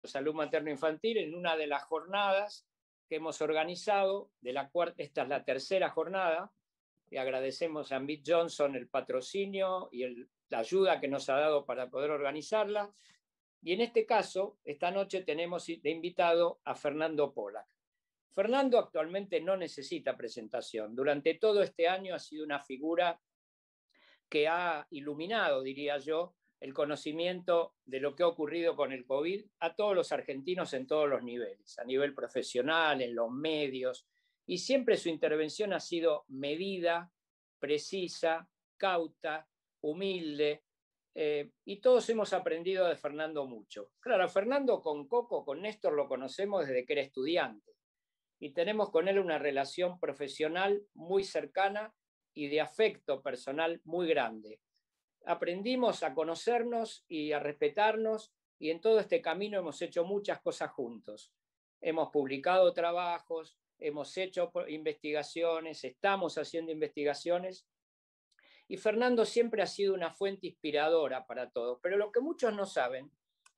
Salud Materno-Infantil en una de las jornadas que hemos organizado, esta es la tercera jornada, y agradecemos a Mead Johnson el patrocinio y la ayuda que nos ha dado para poder organizarla. Y en este caso, esta noche tenemos de invitado a Fernando Pollack. Fernando actualmente no necesita presentación. Durante todo este año ha sido una figura que ha iluminado, diría yo, el conocimiento de lo que ha ocurrido con el COVID a todos los argentinos en todos los niveles, a nivel profesional, en los medios, y siempre su intervención ha sido medida, precisa, cauta, humilde, y todos hemos aprendido de Fernando mucho. Claro, Fernando con Coco, con Néstor, lo conocemos desde que era estudiante, y tenemos con él una relación profesional muy cercana y de afecto personal muy grande. Aprendimos a conocernos y a respetarnos, y en todo este camino hemos hecho muchas cosas juntos. Hemos publicado trabajos, hemos hecho investigaciones, estamos haciendo investigaciones, y Fernando siempre ha sido una fuente inspiradora para todos. Pero lo que muchos no saben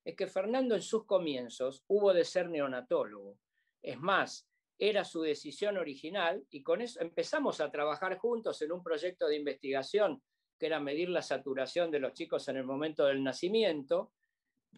es que Fernando en sus comienzos hubo de ser neonatólogo. Es más, era su decisión original, y con eso empezamos a trabajar juntos en un proyecto de investigación que era medir la saturación de los chicos en el momento del nacimiento,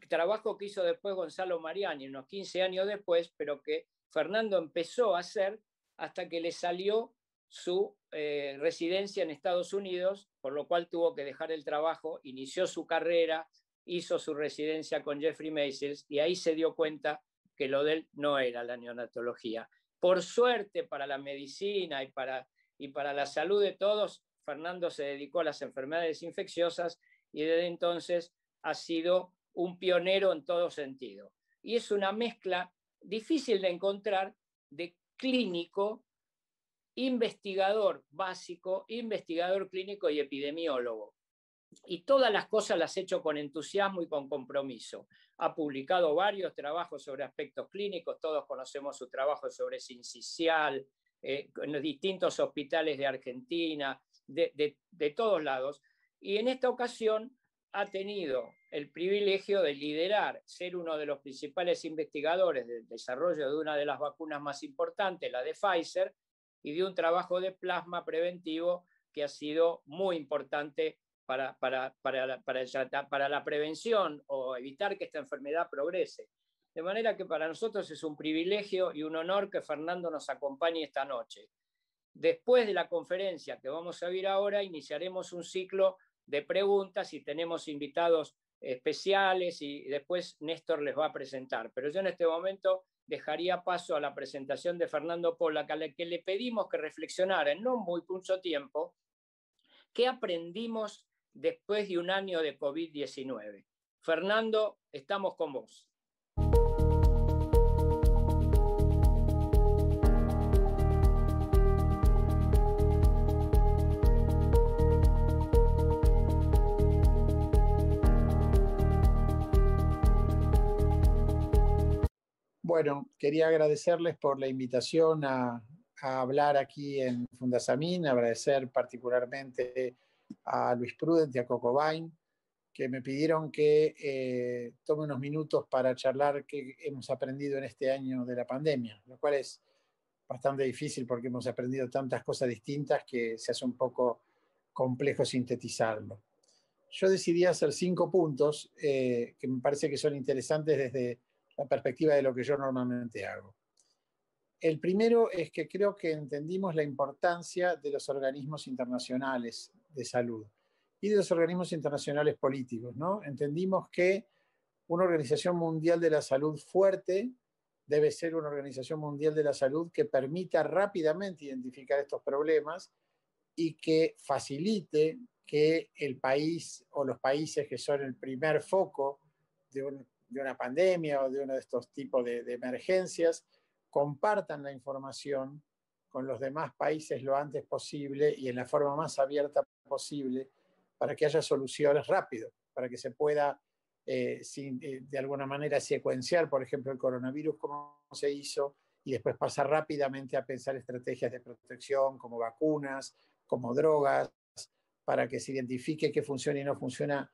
trabajo que hizo después Gonzalo Mariani unos 15 años después, pero que Fernando empezó a hacer hasta que le salió su residencia en Estados Unidos, por lo cual tuvo que dejar el trabajo, inició su carrera, hizo su residencia con Jeffrey Masels, y ahí se dio cuenta que lo de él no era la neonatología. Por suerte para la medicina y para la salud de todos, Fernando se dedicó a las enfermedades infecciosas, y desde entonces ha sido un pionero en todo sentido. Y es una mezcla difícil de encontrar de clínico, investigador básico, investigador clínico y epidemiólogo. Y todas las cosas las ha hecho con entusiasmo y con compromiso. Ha publicado varios trabajos sobre aspectos clínicos, todos conocemos su trabajo sobre sincicial, en los distintos hospitales de Argentina, de todos lados. Y en esta ocasión ha tenido el privilegio de liderar, ser uno de los principales investigadores del desarrollo de una de las vacunas más importantes, la de Pfizer, y de un trabajo de plasma preventivo que ha sido muy importante para la prevención o evitar que esta enfermedad progrese. De manera que para nosotros es un privilegio y un honor que Fernando nos acompañe esta noche. Después de la conferencia que vamos a ver ahora, iniciaremos un ciclo de preguntas y tenemos invitados especiales, y después Néstor les va a presentar. Pero yo en este momento dejaría paso a la presentación de Fernando Pollack, a la que le pedimos que reflexionara en no muy mucho tiempo qué aprendimos después de un año de COVID-19. Fernando, estamos con vos. Bueno, quería agradecerles por la invitación a hablar aquí en Fundasamín, agradecer particularmente a Luis Prudent y a Coco Bain, que me pidieron que tome unos minutos para charlar qué hemos aprendido en este año de la pandemia, lo cual es bastante difícil porque hemos aprendido tantas cosas distintas que se hace un poco complejo sintetizarlo. Yo decidí hacer 5 puntos que me parece que son interesantes desde la perspectiva de lo que yo normalmente hago. El primero es que creo que entendimos la importancia de los organismos internacionales de salud y de los organismos internacionales políticos, ¿no? Entendimos que una Organización Mundial de la Salud fuerte debe ser una Organización Mundial de la Salud que permita rápidamente identificar estos problemas y que facilite que el país o los países que son el primer foco de una pandemia o de uno de estos tipos de emergencias compartan la información con los demás países lo antes posible y en la forma más abierta posible para que haya soluciones rápido, para que se pueda de alguna manera secuenciar, por ejemplo, el coronavirus como se hizo, y después pasar rápidamente a pensar estrategias de protección como vacunas, como drogas, para que se identifique qué funciona y no funciona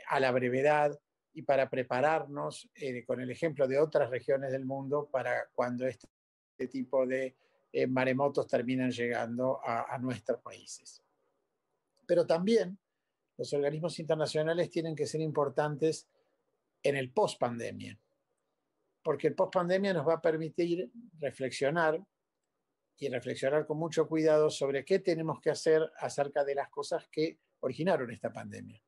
a la brevedad y para prepararnos con el ejemplo de otras regiones del mundo para cuando este tipo de maremotos terminan llegando a nuestros países. Pero también los organismos internacionales tienen que ser importantes en el post-pandemia, porque el post-pandemia nos va a permitir reflexionar y reflexionar con mucho cuidado sobre qué tenemos que hacer acerca de las cosas que originaron esta pandemia.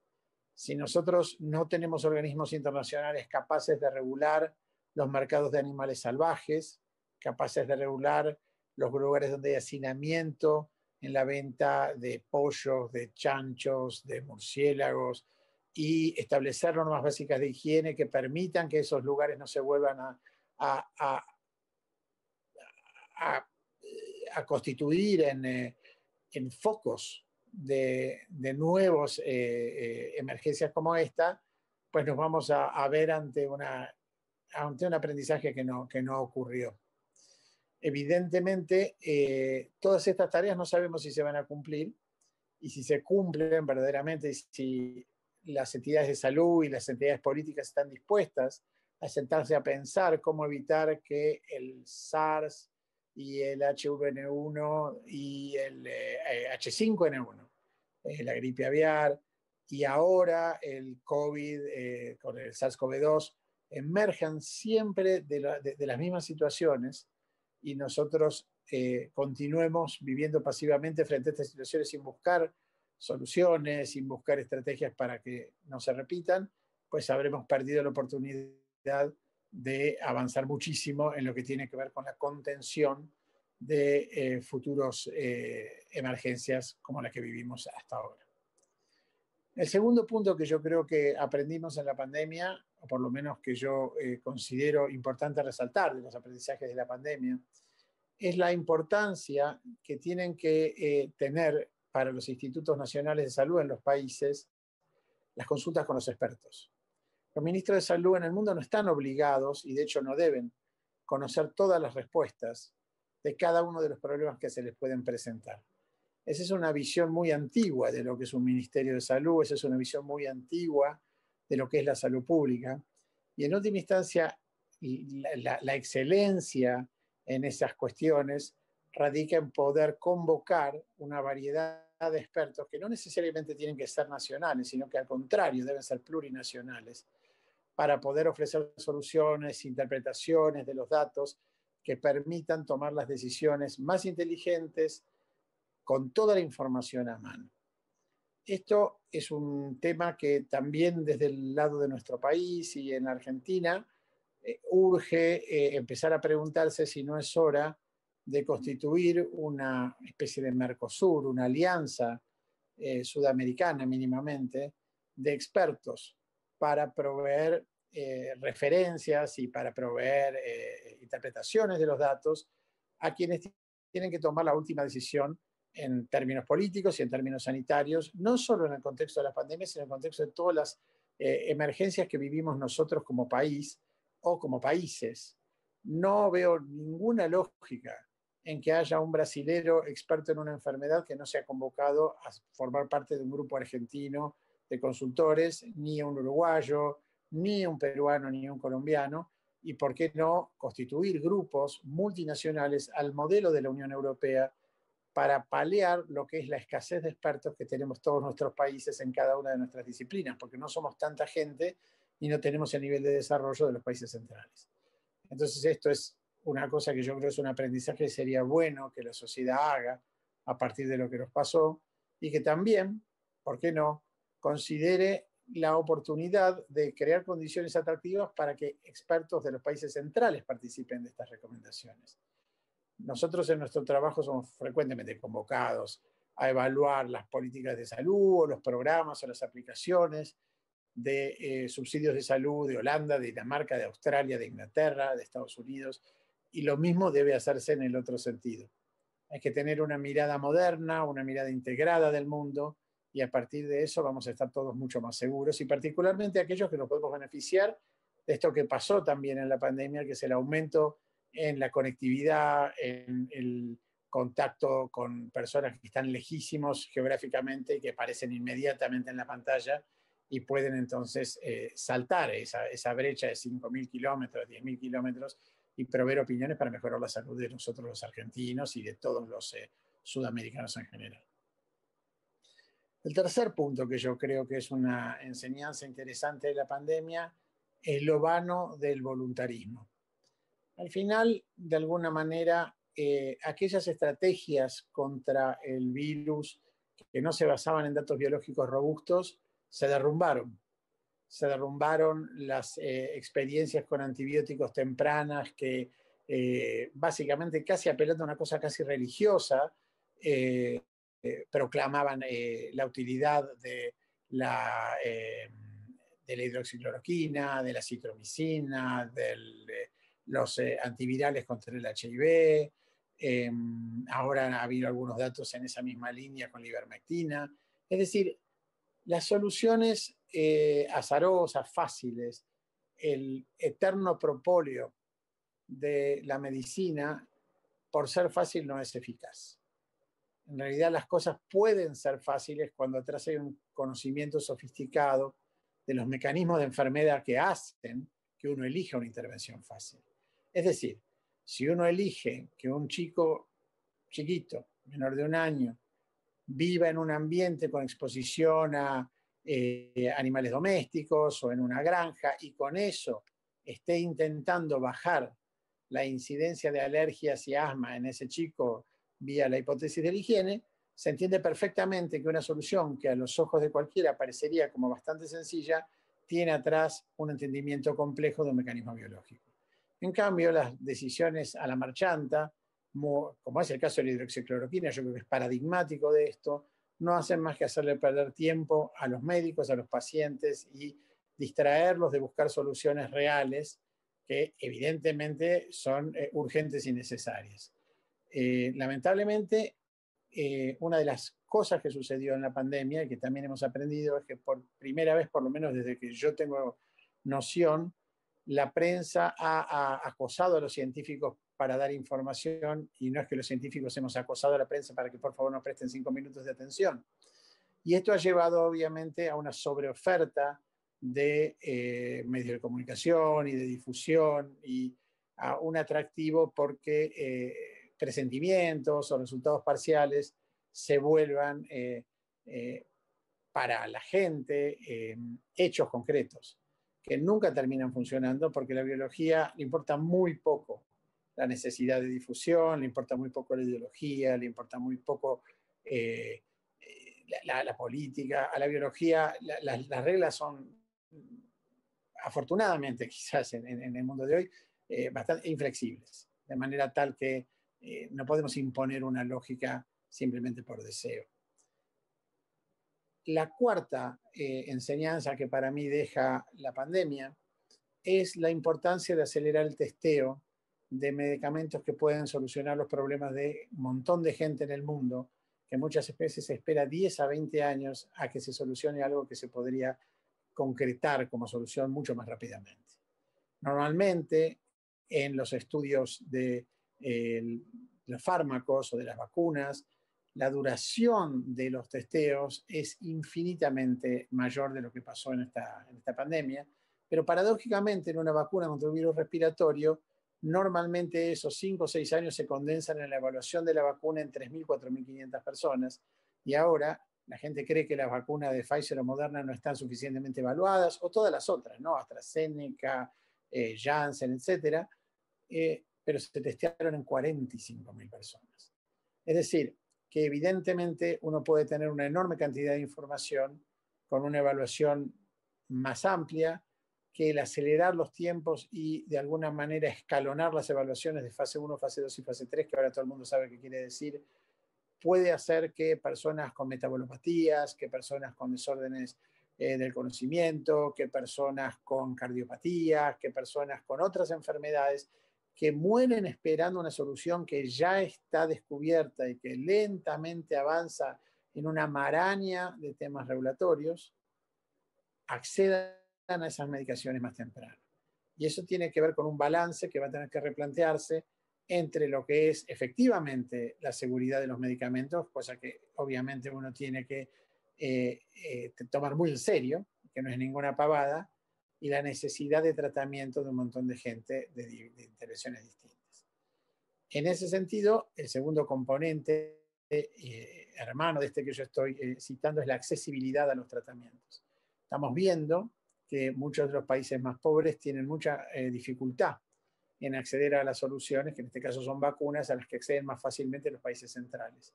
Si nosotros no tenemos organismos internacionales capaces de regular los mercados de animales salvajes, capaces de regular los lugares donde hay hacinamiento en la venta de pollos, de chanchos, de murciélagos, y establecer normas básicas de higiene que permitan que esos lugares no se vuelvan a constituir en focos de nuevas emergencias como esta, pues nos vamos a ver ante un aprendizaje que no ocurrió. Evidentemente, todas estas tareas no sabemos si se van a cumplir, y si se cumplen verdaderamente, si las entidades de salud y las entidades políticas están dispuestas a sentarse a pensar cómo evitar que el SARS y el H1N1 y el H5N1, la gripe aviar, y ahora el COVID con el SARS-CoV-2, emerjan siempre de las mismas situaciones, y nosotros continuemos viviendo pasivamente frente a estas situaciones sin buscar soluciones, sin buscar estrategias para que no se repitan, pues habremos perdido la oportunidad de avanzar muchísimo en lo que tiene que ver con la contención de futuros emergencias como la que vivimos hasta ahora. El segundo punto que yo creo que aprendimos en la pandemia, o por lo menos que yo considero importante resaltar de los aprendizajes de la pandemia, es la importancia que tienen que tener para los institutos nacionales de salud en los países las consultas con los expertos. Los ministros de salud en el mundo no están obligados, y de hecho no deben, conocer todas las respuestas de cada uno de los problemas que se les pueden presentar. Esa es una visión muy antigua de lo que es un ministerio de salud, esa es una visión muy antigua de lo que es la salud pública, y en última instancia la excelencia en esas cuestiones radica en poder convocar una variedad de expertos que no necesariamente tienen que ser nacionales, sino que al contrario deben ser plurinacionales, para poder ofrecer soluciones, interpretaciones de los datos que permitan tomar las decisiones más inteligentes con toda la información a mano. Esto es un tema que también desde el lado de nuestro país y en Argentina urge empezar a preguntarse si no es hora de constituir una especie de Mercosur, una alianza sudamericana mínimamente, de expertos para proveer referencias y para proveer interpretaciones de los datos a quienes tienen que tomar la última decisión en términos políticos y en términos sanitarios, no solo en el contexto de la pandemia, sino en el contexto de todas las emergencias que vivimos nosotros como país o como países. No veo ninguna lógica en que haya un brasilero experto en una enfermedad que no sea convocado a formar parte de un grupo argentino de consultores, ni un uruguayo, ni un peruano, ni un colombiano, y por qué no constituir grupos multinacionales al modelo de la Unión Europea para paliar lo que es la escasez de expertos que tenemos todos nuestros países en cada una de nuestras disciplinas, porque no somos tanta gente y no tenemos el nivel de desarrollo de los países centrales. Entonces esto es una cosa que yo creo es un aprendizaje que sería bueno que la sociedad haga a partir de lo que nos pasó, y que también, ¿por qué no?, considere la oportunidad de crear condiciones atractivas para que expertos de los países centrales participen de estas recomendaciones. Nosotros en nuestro trabajo somos frecuentemente convocados a evaluar las políticas de salud o los programas o las aplicaciones de subsidios de salud de Holanda, de Dinamarca, de Australia, de Inglaterra, de Estados Unidos, y lo mismo debe hacerse en el otro sentido. Hay que tener una mirada moderna, una mirada integrada del mundo, y a partir de eso vamos a estar todos mucho más seguros, y particularmente aquellos que nos podemos beneficiar de esto que pasó también en la pandemia, que es el aumento en la conectividad, en el contacto con personas que están lejísimos geográficamente y que aparecen inmediatamente en la pantalla, y pueden entonces saltar esa brecha de 5.000 kilómetros, 10.000 kilómetros y proveer opiniones para mejorar la salud de nosotros los argentinos y de todos los sudamericanos en general. El tercer punto que yo creo que es una enseñanza interesante de la pandemia es lo vano del voluntarismo. Al final, de alguna manera, aquellas estrategias contra el virus que no se basaban en datos biológicos robustos se derrumbaron. Se derrumbaron las experiencias con antibióticos tempranas que básicamente casi apelando a una cosa casi religiosa, proclamaban la utilidad de la hidroxicloroquina, de la citromicina, de los antivirales contra el HIV. Ahora ha habido algunos datos en esa misma línea con la ivermectina. Es decir, las soluciones azarosas, fáciles, el eterno propóleo de la medicina, por ser fácil, no es eficaz. En realidad las cosas pueden ser fáciles cuando atrás hay un conocimiento sofisticado de los mecanismos de enfermedad que hacen que uno elija una intervención fácil. Es decir, si uno elige que un chico chiquito, menor de 1 año, viva en un ambiente con exposición a animales domésticos o en una granja y con eso esté intentando bajar la incidencia de alergias y asma en ese chico vía la hipótesis de la higiene, se entiende perfectamente que una solución que a los ojos de cualquiera parecería como bastante sencilla, tiene atrás un entendimiento complejo de un mecanismo biológico. En cambio, las decisiones a la marchanta, como es el caso de la hidroxicloroquina, yo creo que es paradigmático de esto, no hacen más que hacerle perder tiempo a los médicos, a los pacientes y distraerlos de buscar soluciones reales que evidentemente son urgentes y necesarias. Lamentablemente, una de las cosas que sucedió en la pandemia y que también hemos aprendido es que por primera vez, por lo menos desde que yo tengo noción, la prensa ha acosado a los científicos para dar información y no es que los científicos hemos acosado a la prensa para que por favor nos presten 5 minutos de atención. Y esto ha llevado obviamente a una sobreoferta de medios de comunicación y de difusión y a un atractivo porque presentimientos o resultados parciales se vuelvan para la gente hechos concretos que nunca terminan funcionando porque a la biología le importa muy poco la necesidad de difusión, le importa muy poco la ideología, le importa muy poco la política. A la biología las reglas son, afortunadamente quizás en el mundo de hoy, bastante inflexibles, de manera tal que no podemos imponer una lógica simplemente por deseo. La cuarta enseñanza que para mí deja la pandemia es la importancia de acelerar el testeo de medicamentos que pueden solucionar los problemas de un montón de gente en el mundo, que muchas veces se espera 10 a 20 años a que se solucione algo que se podría concretar como solución mucho más rápidamente. Normalmente, en los estudios de los fármacos o de las vacunas, la duración de los testeos es infinitamente mayor de lo que pasó en esta pandemia, pero paradójicamente en una vacuna contra un virus respiratorio, normalmente esos 5 o 6 años se condensan en la evaluación de la vacuna en 3.000, 4.500 personas, y ahora la gente cree que las vacunas de Pfizer o Moderna no están suficientemente evaluadas, o todas las otras, ¿no? AstraZeneca, Janssen, etcétera, pero se testearon en 45.000 personas. Es decir, que evidentemente uno puede tener una enorme cantidad de información con una evaluación más amplia, que el acelerar los tiempos y de alguna manera escalonar las evaluaciones de fase 1, fase 2 y fase 3, que ahora todo el mundo sabe qué quiere decir, puede hacer que personas con metabolopatías, que personas con desórdenes del conocimiento, que personas con cardiopatías, que personas con otras enfermedades que mueren esperando una solución que ya está descubierta y que lentamente avanza en una maraña de temas regulatorios, accedan a esas medicaciones más temprano. Y eso tiene que ver con un balance que va a tener que replantearse entre lo que es efectivamente la seguridad de los medicamentos, cosa que obviamente uno tiene que tomar muy en serio, que no es ninguna pavada, y la necesidad de tratamiento de un montón de gente de intervenciones distintas. En ese sentido, el segundo componente, hermano de este que yo estoy citando, es la accesibilidad a los tratamientos. Estamos viendo que muchos de los países más pobres tienen mucha dificultad en acceder a las soluciones, que en este caso son vacunas, a las que acceden más fácilmente los países centrales.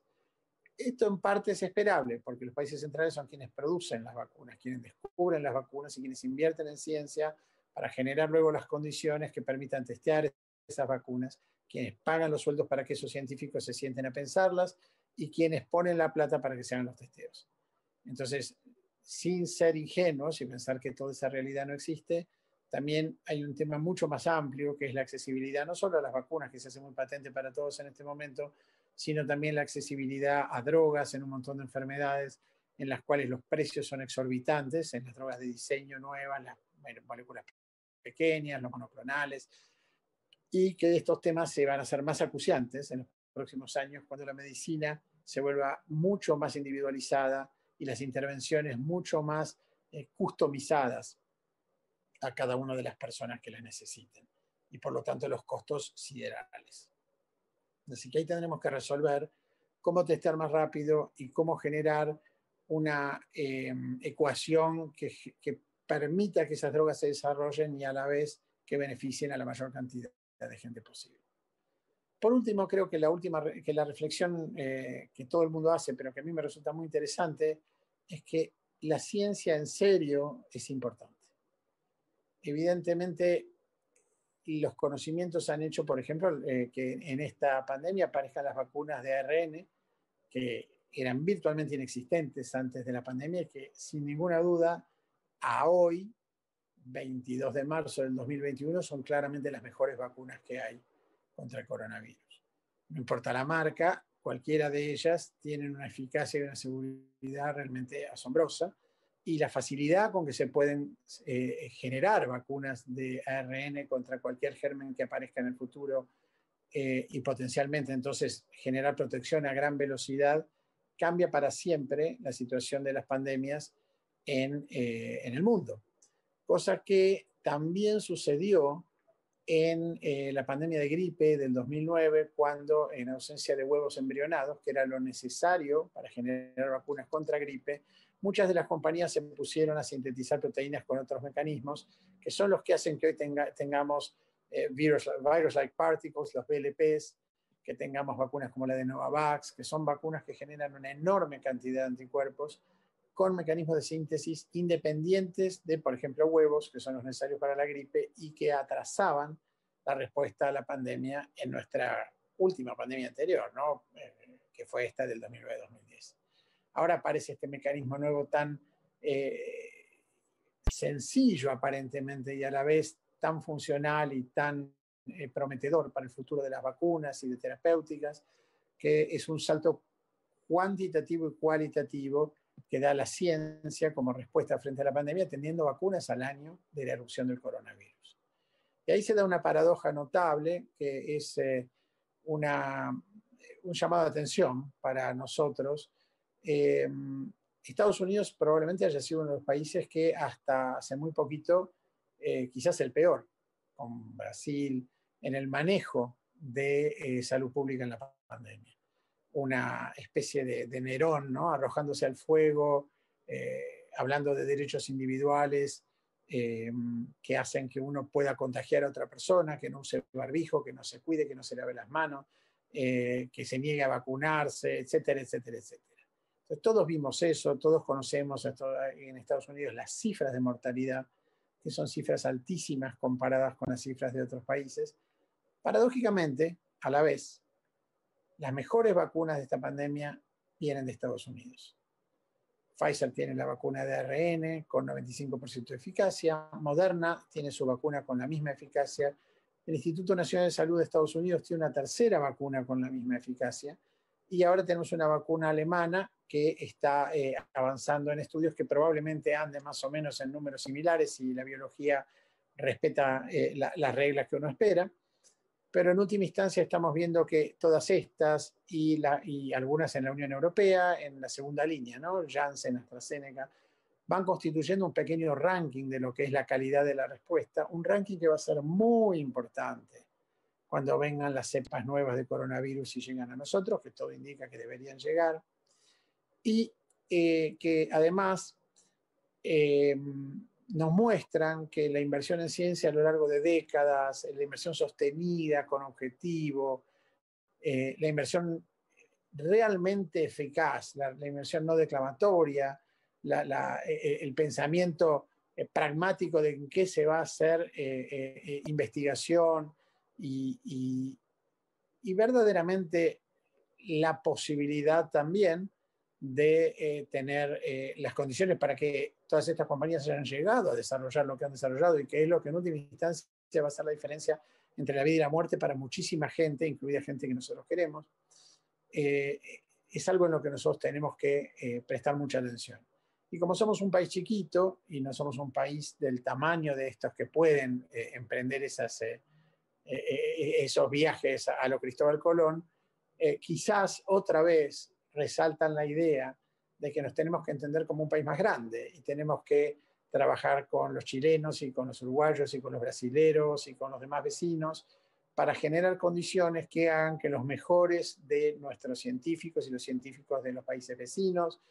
Esto en parte es esperable, porque los países centrales son quienes producen las vacunas, quienes descubren las vacunas y quienes invierten en ciencia para generar luego las condiciones que permitan testear esas vacunas, quienes pagan los sueldos para que esos científicos se sienten a pensarlas y quienes ponen la plata para que se hagan los testeos. Entonces, sin ser ingenuos y pensar que toda esa realidad no existe, también hay un tema mucho más amplio que es la accesibilidad, no solo a las vacunas, que se hace muy patente para todos en este momento, sino también la accesibilidad a drogas en un montón de enfermedades en las cuales los precios son exorbitantes, en las drogas de diseño nuevas, las moléculas pequeñas, los monoclonales, y que estos temas se van a hacer más acuciantes en los próximos años cuando la medicina se vuelva mucho más individualizada y las intervenciones mucho más customizadas a cada una de las personas que las necesiten, y por lo tanto los costos siderales. Así que ahí tendremos que resolver cómo testear más rápido y cómo generar una ecuación que permita que esas drogas se desarrollen y a la vez que beneficien a la mayor cantidad de gente posible. Por último, creo que la reflexión que todo el mundo hace, pero que a mí me resulta muy interesante, es que la ciencia en serio es importante. Evidentemente, los conocimientos han hecho, por ejemplo, que en esta pandemia aparezcan las vacunas de ARN, que eran virtualmente inexistentes antes de la pandemia y que sin ninguna duda a hoy, 22 de marzo del 2021, son claramente las mejores vacunas que hay contra el coronavirus. No importa la marca, cualquiera de ellas tienen una eficacia y una seguridad realmente asombrosa, y la facilidad con que se pueden generar vacunas de ARN contra cualquier germen que aparezca en el futuro y potencialmente entonces generar protección a gran velocidad, cambia para siempre la situación de las pandemias en el mundo. Cosa que también sucedió en la pandemia de gripe del 2009, cuando en ausencia de huevos embrionados, que era lo necesario para generar vacunas contra gripe, muchas de las compañías se pusieron a sintetizar proteínas con otros mecanismos, que son los que hacen que hoy tengamos virus-like particles, los VLPs, que tengamos vacunas como la de Novavax, que son vacunas que generan una enorme cantidad de anticuerpos con mecanismos de síntesis independientes de, por ejemplo, huevos, que son los necesarios para la gripe y que atrasaban la respuesta a la pandemia en nuestra última pandemia anterior, ¿no? Que fue esta del 2009-2010. Ahora aparece este mecanismo nuevo tan sencillo aparentemente y a la vez tan funcional y tan prometedor para el futuro de las vacunas y de terapéuticas, que es un salto cuantitativo y cualitativo que da la ciencia como respuesta frente a la pandemia, teniendo vacunas al año de la erupción del coronavirus. Y ahí se da una paradoja notable, que es un llamado de atención para nosotros. Estados Unidos probablemente haya sido uno de los países que hasta hace muy poquito, quizás el peor, con Brasil, en el manejo de salud pública en la pandemia. Una especie de Nerón, ¿no? Arrojándose al fuego, hablando de derechos individuales que hacen que uno pueda contagiar a otra persona, que no use barbijo, que no se cuide, que no se lave las manos, que se niegue a vacunarse, etcétera, etcétera, etcétera. Entonces, todos vimos eso, todos conocemos en Estados Unidos las cifras de mortalidad, que son cifras altísimas comparadas con las cifras de otros países. Paradójicamente, a la vez, las mejores vacunas de esta pandemia vienen de Estados Unidos. Pfizer tiene la vacuna de ARN con 95% de eficacia. Moderna tiene su vacuna con la misma eficacia. El Instituto Nacional de Salud de Estados Unidos tiene una tercera vacuna con la misma eficacia. Y ahora tenemos una vacuna alemana que está avanzando en estudios que probablemente anden más o menos en números similares si la biología respeta las reglas que uno espera. Pero en última instancia estamos viendo que todas estas y algunas en la Unión Europea, en la segunda línea, ¿no? Janssen, AstraZeneca, van constituyendo un pequeño ranking de lo que es la calidad de la respuesta, un ranking que va a ser muy importante cuando vengan las cepas nuevas de coronavirus y llegan a nosotros, que todo indica que deberían llegar, y que además nos muestran que la inversión en ciencia a lo largo de décadas, la inversión sostenida con objetivo, la inversión realmente eficaz, la inversión no declamatoria, el pensamiento pragmático de en qué se va a hacer investigación y verdaderamente la posibilidad también de tener las condiciones para que todas estas compañías hayan llegado a desarrollar lo que han desarrollado y que es lo que en última instancia va a ser la diferencia entre la vida y la muerte para muchísima gente, incluida gente que nosotros queremos. Es algo en lo que nosotros tenemos que prestar mucha atención. Y como somos un país chiquito y no somos un país del tamaño de estos que pueden emprender esos viajes a lo Cristóbal Colón, quizás otra vez resaltan la idea de que nos tenemos que entender como un país más grande y tenemos que trabajar con los chilenos y con los uruguayos y con los brasileros y con los demás vecinos para generar condiciones que hagan que los mejores de nuestros científicos y los científicos de los países vecinos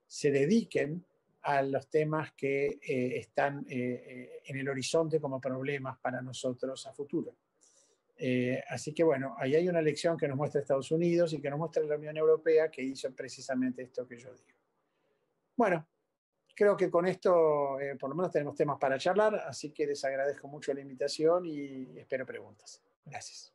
se dediquen a los temas que están en el horizonte como problemas para nosotros a futuro. Así que bueno, ahí hay una lección que nos muestra Estados Unidos y que nos muestra la Unión Europea, que hizo precisamente esto que yo digo. Bueno, creo que con esto por lo menos tenemos temas para charlar, así que les agradezco mucho la invitación y espero preguntas. Gracias.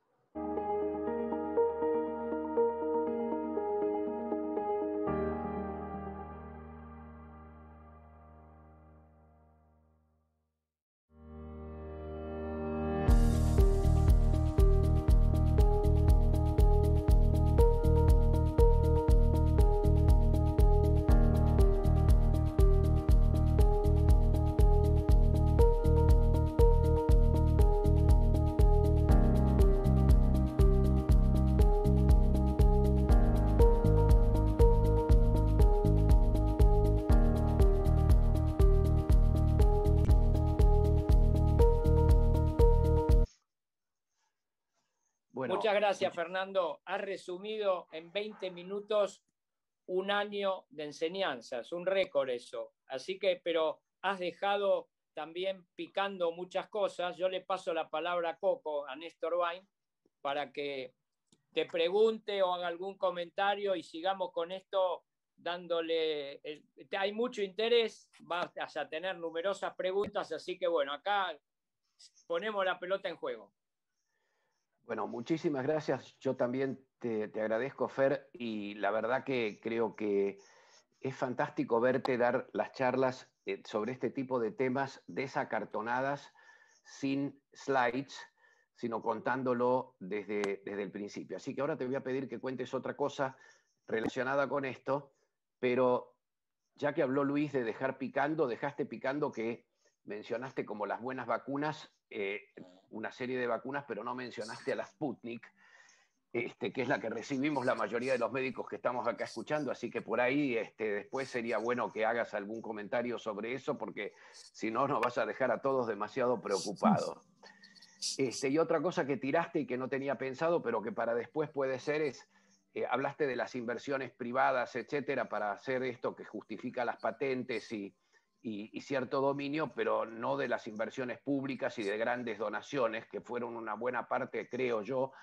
Muchas gracias, Fernando. Has resumido en 20 minutos un año de enseñanza. Es un récord eso. Así que, pero has dejado también picando muchas cosas. Yo le paso la palabra a Coco, a Néstor Vain, para que te pregunte o haga algún comentario y sigamos con esto dándole... Hay mucho interés, vas a tener numerosas preguntas, así que bueno, acá ponemos la pelota en juego. Bueno, muchísimas gracias. Yo también te agradezco, Fer, y la verdad que creo que es fantástico verte dar las charlas sobre este tipo de temas desacartonadas, sin slides, sino contándolo desde el principio. Así que ahora te voy a pedir que cuentes otra cosa relacionada con esto, pero ya que habló Luis de dejar picando, dejaste picando que mencionaste como las buenas vacunas, una serie de vacunas, pero no mencionaste a la Sputnik, que es la que recibimos la mayoría de los médicos que estamos acá escuchando, así que por ahí después sería bueno que hagas algún comentario sobre eso, porque si no nos vas a dejar a todos demasiado preocupados. Y otra cosa que tiraste y que no tenía pensado, pero que para después puede ser es, hablaste de las inversiones privadas, etcétera, para hacer esto que justifica las patentes y cierto dominio, pero no de las inversiones públicas y de grandes donaciones, que fueron una buena parte, creo yo,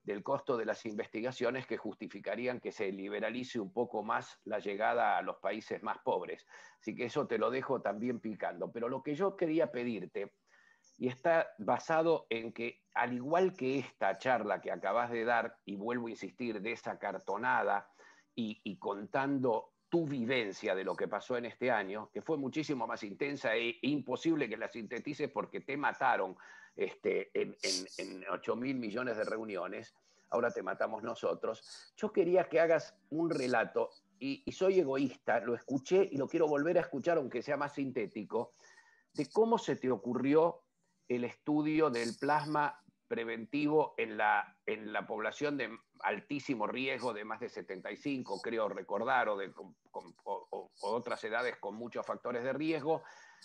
del costo de las investigaciones que justificarían que se liberalice un poco más la llegada a los países más pobres. Así que eso te lo dejo también picando. Pero lo que yo quería pedirte, y está basado en que, al igual que esta charla que acabas de dar, y vuelvo a insistir, desacartonada y contando tu vivencia de lo que pasó en este año, que fue muchísimo más intensa e imposible que la sintetices porque te mataron en 8.000 millones de reuniones, ahora te matamos nosotros. Yo quería que hagas un relato, y soy egoísta, lo escuché y lo quiero volver a escuchar aunque sea más sintético, de cómo se te ocurrió el estudio del plasma preventivo en la población de altísimo riesgo, de más de 75, creo recordar, o otras edades con muchos factores de riesgo.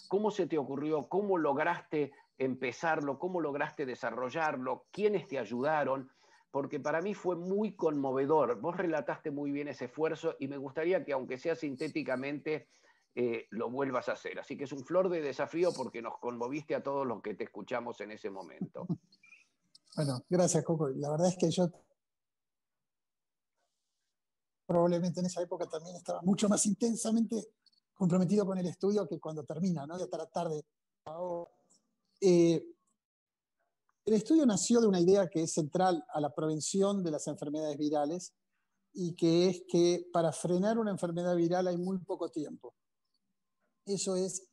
¿Cómo se te ocurrió? ¿Cómo lograste empezarlo? ¿Cómo lograste desarrollarlo? ¿Quiénes te ayudaron? Porque para mí fue muy conmovedor. Vos relataste muy bien ese esfuerzo y me gustaría que, aunque sea sintéticamente, lo vuelvas a hacer. Así que es un flor de desafío porque nos conmoviste a todos los que te escuchamos en ese momento. Bueno, gracias, Coco. La verdad es que yo probablemente en esa época también estaba mucho más intensamente comprometido con el estudio que cuando termina, ¿no? De tratar de... El estudio nació de una idea que es central a la prevención de las enfermedades virales y que es que para frenar una enfermedad viral hay muy poco tiempo. Eso es,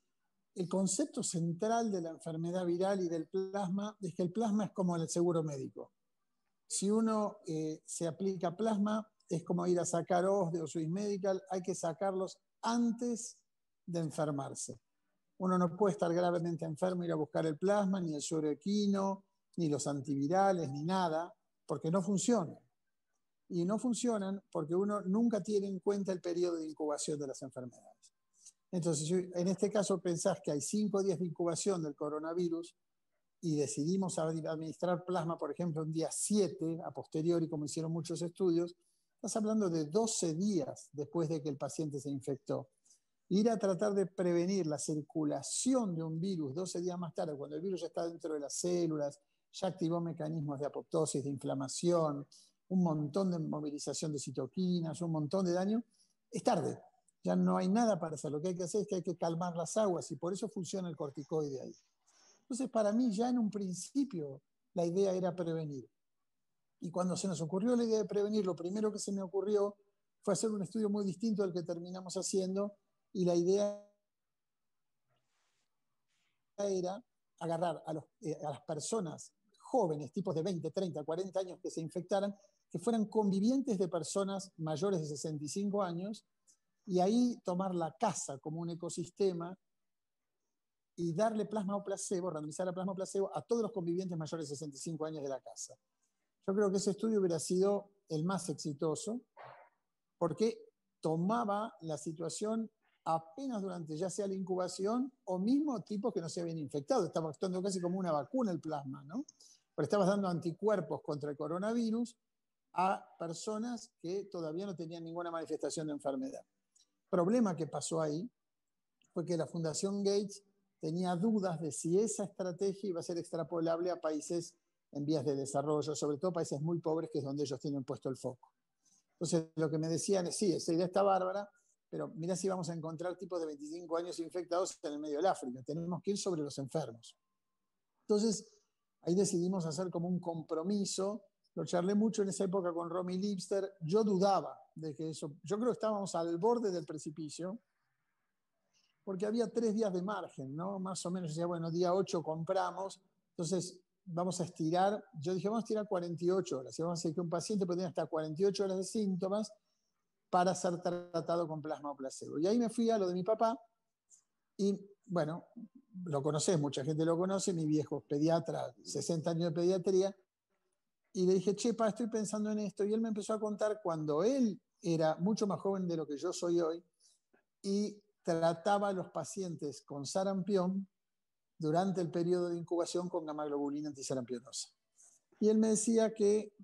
el concepto central de la enfermedad viral y del plasma es que el plasma es como el seguro médico. Si uno se aplica plasma, es como ir a sacar ojos de Swiss Medical, hay que sacarlos antes de enfermarse. Uno no puede estar gravemente enfermo, ir a buscar el plasma, ni el suero equino, ni los antivirales, ni nada, porque no funcionan. Y no funcionan porque uno nunca tiene en cuenta el periodo de incubación de las enfermedades. Entonces, en este caso pensás que hay 5 días de incubación del coronavirus y decidimos administrar plasma, por ejemplo, un día 7, a posteriori, como hicieron muchos estudios, estás hablando de 12 días después de que el paciente se infectó. Ir a tratar de prevenir la circulación de un virus 12 días más tarde, cuando el virus ya está dentro de las células, ya activó mecanismos de apoptosis, de inflamación, un montón de movilización de citoquinas, un montón de daño, es tarde. Ya no hay nada para hacer. Lo que hay que hacer es que hay que calmar las aguas y por eso funciona el corticoide ahí. Entonces, para mí ya en un principio la idea era prevenir. Y cuando se nos ocurrió la idea de prevenir, lo primero que se me ocurrió fue hacer un estudio muy distinto al que terminamos haciendo, y la idea era agarrar a las personas jóvenes, tipos de 20, 30, 40 años que se infectaran, que fueran convivientes de personas mayores de 65 años, y ahí tomar la casa como un ecosistema y darle plasma o placebo, randomizar a plasma o placebo a todos los convivientes mayores de 65 años de la casa. Yo creo que ese estudio hubiera sido el más exitoso porque tomaba la situación apenas durante ya sea la incubación o mismo tipos que no se habían infectado. Estaba actuando casi como una vacuna el plasma, ¿no? Pero estabas dando anticuerpos contra el coronavirus a personas que todavía no tenían ninguna manifestación de enfermedad. El problema que pasó ahí fue que la Fundación Gates tenía dudas de si esa estrategia iba a ser extrapolable a países en vías de desarrollo, sobre todo países muy pobres, que es donde ellos tienen puesto el foco. Entonces, lo que me decían es, sí, esa idea está bárbara, pero mira si vamos a encontrar tipos de 25 años infectados en el medio del África. Tenemos que ir sobre los enfermos. Entonces, ahí decidimos hacer como un compromiso. Lo charlé mucho en esa época con Romy Lipster. Yo dudaba de que eso... Yo creo que estábamos al borde del precipicio, porque había 3 días de margen, ¿no? Más o menos, decía, bueno, día 8 compramos, entonces vamos a estirar, yo dije, vamos a estirar 48 horas, y vamos a decir que un paciente puede tener hasta 48 horas de síntomas para ser tratado con plasma o placebo. Y ahí me fui a lo de mi papá, y bueno, lo conocés, mucha gente lo conoce, mi viejo pediatra, 60 años de pediatría, y le dije, che, pa, estoy pensando en esto, y él me empezó a contar cuando él era mucho más joven de lo que yo soy hoy, y trataba a los pacientes con sarampión durante el periodo de incubación con gamaglobulina antisarampionosa. Y él me decía que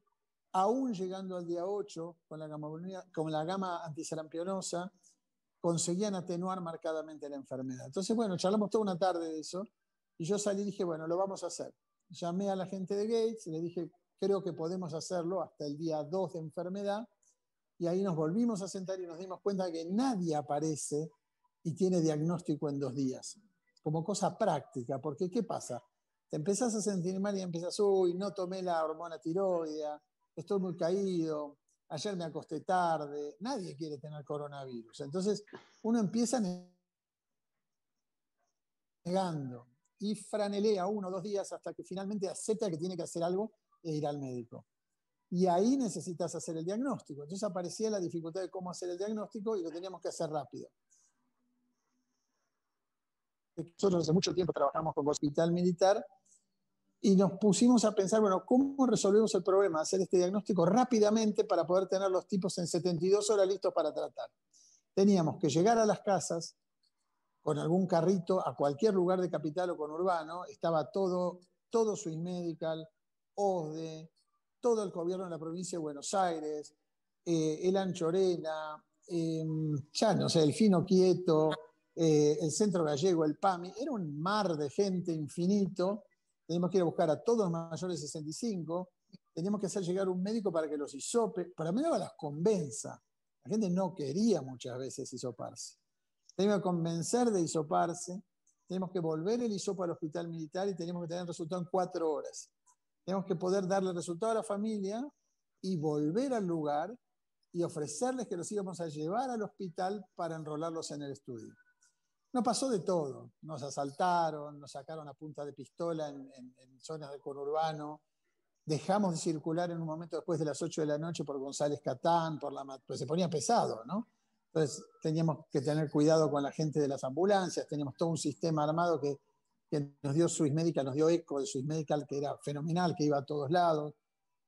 aún llegando al día 8 con la gama antisarampionosa, conseguían atenuar marcadamente la enfermedad. Entonces, bueno, charlamos toda una tarde de eso, y yo salí y dije, bueno, lo vamos a hacer. Llamé a la gente de Gates y le dije, creo que podemos hacerlo hasta el día 2 de enfermedad, y ahí nos volvimos a sentar y nos dimos cuenta que nadie aparece y tiene diagnóstico en 2 días, como cosa práctica, porque ¿qué pasa? Te empezás a sentir mal y empiezas, uy, no tomé la hormona tiroidea, estoy muy caído, ayer me acosté tarde, nadie quiere tener coronavirus. Entonces uno empieza negando y franelea 1 o 2 días hasta que finalmente acepta que tiene que hacer algo e ir al médico. Y ahí necesitas hacer el diagnóstico. Entonces aparecía la dificultad de cómo hacer el diagnóstico y lo teníamos que hacer rápido. Nosotros hace mucho tiempo trabajamos con Hospital Militar y nos pusimos a pensar, bueno, ¿cómo resolvemos el problema? Hacer este diagnóstico rápidamente para poder tener los tipos en 72 horas listos para tratar. Teníamos que llegar a las casas con algún carrito a cualquier lugar de capital o conurbano, estaba todo Swiss Medical, OSDE, todo el gobierno de la provincia de Buenos Aires, el Anchorena, ya no sé, el Fino Quieto, el Centro Gallego, el PAMI, era un mar de gente infinito. Teníamos que ir a buscar a todos los mayores de 65, teníamos que hacer llegar un médico para que los hisope, para mí las convenza. La gente no quería muchas veces hisoparse. Teníamos que convencer de hisoparse, tenemos que volver el hisopo al hospital militar y tenemos que tener el resultado en 4 horas. Tenemos que poder darle el resultado a la familia y volver al lugar y ofrecerles que los íbamos a llevar al hospital para enrolarlos en el estudio. No pasó de todo. Nos asaltaron, nos sacaron a punta de pistola en zonas del conurbano. Dejamos de circular en un momento después de las 8 de la noche por González Catán, pues se ponía pesado, ¿no? Entonces teníamos que tener cuidado con la gente de las ambulancias, teníamos todo un sistema armado que nos dio Swiss Medical, nos dio ECO de Swiss Medical, que era fenomenal, que iba a todos lados.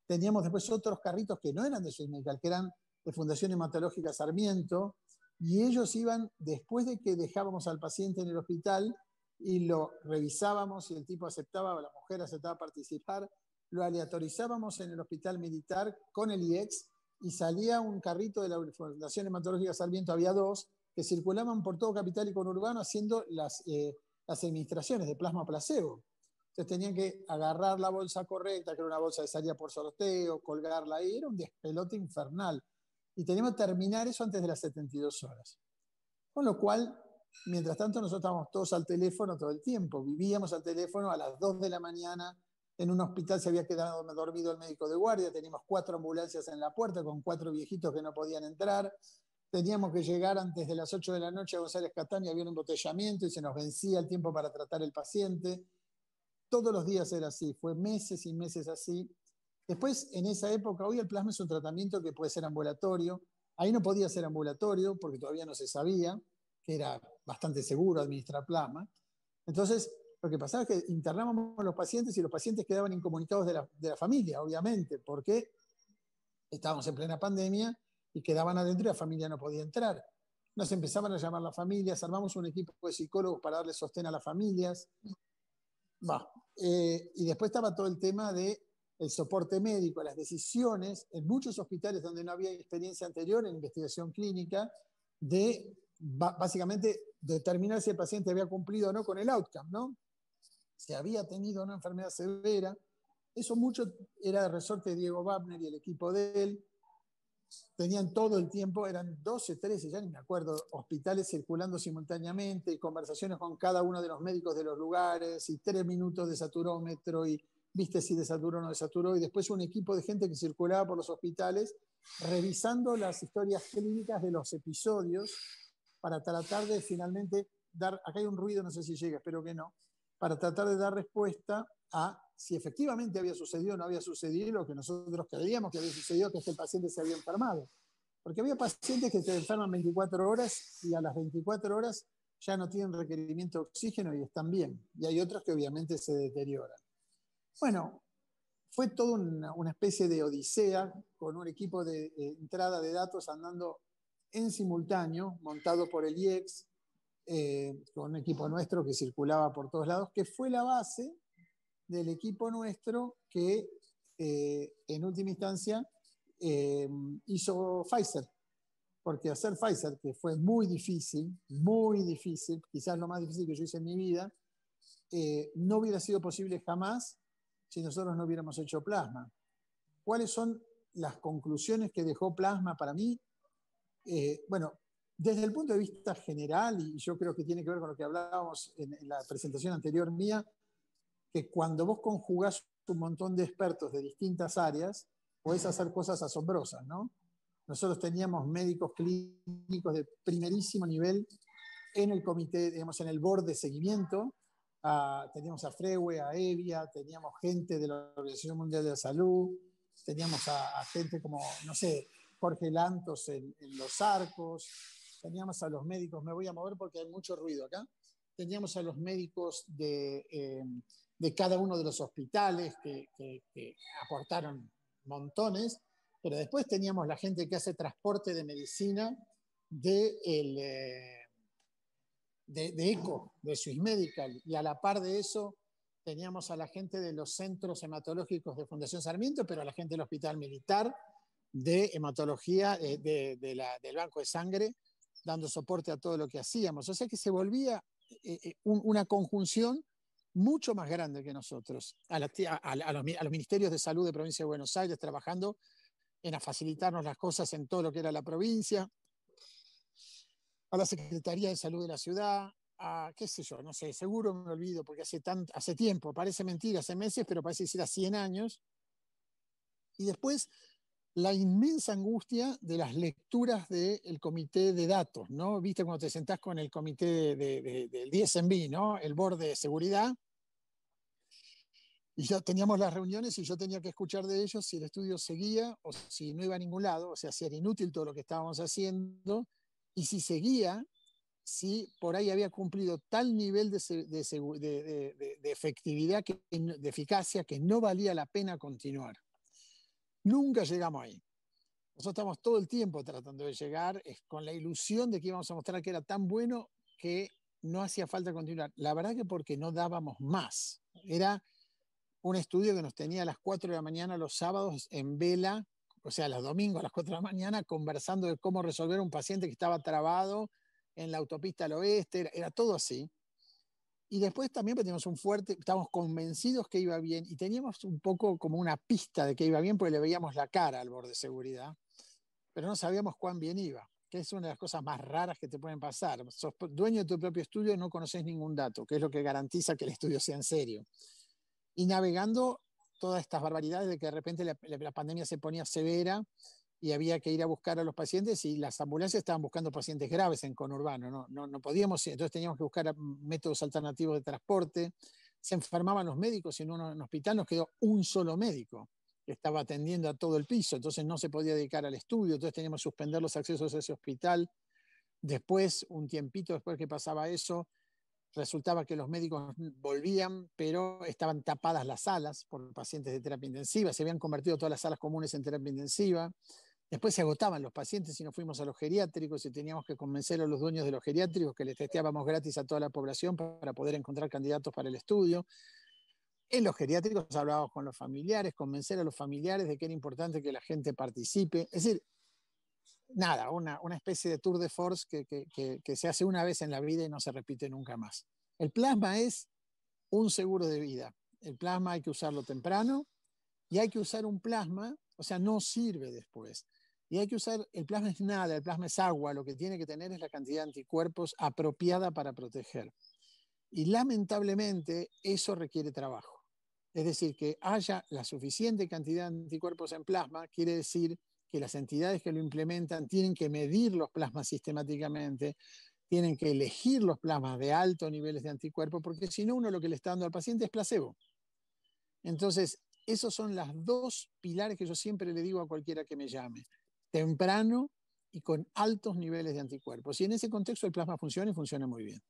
Teníamos después otros carritos que no eran de Swiss Medical, que eran de Fundación Hematológica Sarmiento, y ellos iban, después de que dejábamos al paciente en el hospital y lo revisábamos y el tipo aceptaba o la mujer aceptaba participar, lo aleatorizábamos en el hospital militar con el IEX y salía un carrito de la Fundación Hematológica Sarmiento, había 2, que circulaban por todo capital y conurbano haciendo las administraciones de plasma placebo. Entonces tenían que agarrar la bolsa correcta, que era una bolsa que salía por sorteo, colgarla ahí, era un despelote infernal. Y teníamos que terminar eso antes de las 72 horas. Con lo cual, mientras tanto, nosotros estábamos todos al teléfono todo el tiempo. Vivíamos al teléfono a las 2 de la mañana. En un hospital se había quedado dormido el médico de guardia. Teníamos 4 ambulancias en la puerta con 4 viejitos que no podían entrar. Teníamos que llegar antes de las 8 de la noche a González Catán y había un embotellamiento y se nos vencía el tiempo para tratar el paciente. Todos los días era así. Fue meses y meses así. Después, en esa época, hoy el plasma es un tratamiento que puede ser ambulatorio. Ahí no podía ser ambulatorio porque todavía no se sabía, que era bastante seguro administrar plasma. Entonces, lo que pasaba es que internábamos a los pacientes y los pacientes quedaban incomunicados de la familia, obviamente, porque estábamos en plena pandemia y quedaban adentro y la familia no podía entrar. Nos empezaban a llamar las familias, armamos un equipo de psicólogos para darle sostén a las familias. Y después estaba todo el tema de el soporte médico, las decisiones en muchos hospitales donde no había experiencia anterior en investigación clínica de básicamente determinar si el paciente había cumplido o no con el outcome, ¿no? Si había tenido una enfermedad severa. Eso mucho era de resorte de Diego Wagner y el equipo de él. Tenían todo el tiempo, eran 12, 13, ya ni me acuerdo, hospitales circulando simultáneamente y conversaciones con cada uno de los médicos de los lugares y 3 minutos de saturómetro y viste si desaturó o no desaturó, y después un equipo de gente que circulaba por los hospitales revisando las historias clínicas de los episodios para tratar de finalmente dar, acá hay un ruido, no sé si llega, espero que no, para tratar de dar respuesta a si efectivamente había sucedido o no había sucedido lo que nosotros creíamos que había sucedido, que es que el paciente se había enfermado. Porque había pacientes que se enferman 24 horas y a las 24 horas ya no tienen requerimiento de oxígeno y están bien. Y hay otros que obviamente se deterioran. Bueno, fue toda una especie de odisea con un equipo de entrada de datos andando en simultáneo, montado por el IEX, con un equipo nuestro que circulaba por todos lados, que fue la base del equipo nuestro que en última instancia hizo Pfizer. Porque hacer Pfizer, que fue muy difícil, quizás lo más difícil que yo hice en mi vida, no hubiera sido posible jamás si nosotros no hubiéramos hecho plasma. ¿Cuáles son las conclusiones que dejó plasma para mí? Bueno, desde el punto de vista general, y yo creo que tiene que ver con lo que hablábamos en la presentación anterior mía, que cuando vos conjugás un montón de expertos de distintas áreas, podés hacer cosas asombrosas, ¿no? Nosotros teníamos médicos clínicos de primerísimo nivel en el comité, digamos, en el board de seguimiento. Teníamos a Freue, a Evia, teníamos gente de la Organización Mundial de la Salud, teníamos a gente como, no sé, Jorge Lantos en Los Arcos, teníamos a los médicos, me voy a mover porque hay mucho ruido acá, teníamos a los médicos de de cada uno de los hospitales que aportaron montones, pero después teníamos la gente que hace transporte de medicina de ECO, de Swiss Medical, y a la par de eso teníamos a la gente de los centros hematológicos de Fundación Sarmiento, pero a la gente del Hospital Militar de hematología del Banco de Sangre, dando soporte a todo lo que hacíamos. O sea que se volvía una conjunción mucho más grande que nosotros, a los ministerios de salud de Provincia de Buenos Aires, trabajando en facilitarnos las cosas en todo lo que era la provincia, a la Secretaría de Salud de la ciudad, a qué sé yo, no sé, seguro me olvido porque hace tiempo, parece mentira, hace meses, pero parece que era 100 años. Y después la inmensa angustia de las lecturas del comité de datos, ¿no? Viste cuando te sentás con el comité del DSMB, ¿no? El board de seguridad, y ya teníamos las reuniones y yo tenía que escuchar de ellos si el estudio seguía o si no iba a ningún lado, o sea, si era inútil todo lo que estábamos haciendo, y si seguía, si por ahí había cumplido tal nivel de efectividad, de eficacia, que no valía la pena continuar. Nunca llegamos ahí. Nosotros estamos todo el tiempo tratando de llegar con la ilusión de que íbamos a mostrar que era tan bueno que no hacía falta continuar. La verdad que porque no dábamos más. Era un estudio que nos tenía a las 4 de la mañana los sábados en vela, o sea, los domingos a las 4 de la mañana, conversando de cómo resolver un paciente que estaba trabado en la autopista al oeste, era todo así. Y después también teníamos estábamos convencidos que iba bien y teníamos un poco como una pista de que iba bien porque le veíamos la cara al borde de seguridad, pero no sabíamos cuán bien iba, que es una de las cosas más raras que te pueden pasar. Sos dueño de tu propio estudio y no conoces ningún dato, que es lo que garantiza que el estudio sea en serio. Y navegando todas estas barbaridades de que de repente la pandemia se ponía severa y había que ir a buscar a los pacientes y las ambulancias estaban buscando pacientes graves en conurbano, no podíamos, entonces teníamos que buscar métodos alternativos de transporte, se enfermaban los médicos y en un hospital nos quedó un solo médico que estaba atendiendo a todo el piso, entonces no se podía dedicar al estudio, entonces teníamos que suspender los accesos a ese hospital. Después, un tiempito después que pasaba eso, resultaba que los médicos volvían, pero estaban tapadas las salas por pacientes de terapia intensiva, se habían convertido todas las salas comunes en terapia intensiva. Después se agotaban los pacientes y nos fuimos a los geriátricos y teníamos que convencer a los dueños de los geriátricos que les testeábamos gratis a toda la población para poder encontrar candidatos para el estudio. En los geriátricos hablábamos con los familiares, convencer a los familiares de que era importante que la gente participe. Es decir, nada, una especie de tour de force que se hace una vez en la vida y no se repite nunca más. El plasma es un seguro de vida. El plasma hay que usarlo temprano y hay que usar un plasma, o sea, no sirve después. Y hay que usar, el plasma es nada, el plasma es agua, lo que tiene que tener es la cantidad de anticuerpos apropiada para proteger. Y lamentablemente eso requiere trabajo. Es decir, que haya la suficiente cantidad de anticuerpos en plasma, quiere decir que las entidades que lo implementan tienen que medir los plasmas sistemáticamente, tienen que elegir los plasmas de altos niveles de anticuerpos, porque si no, uno lo que le está dando al paciente es placebo. Entonces, esos son las dos pilares que yo siempre le digo a cualquiera que me llame. Temprano y con altos niveles de anticuerpos. Y en ese contexto el plasma funciona y funciona muy bien.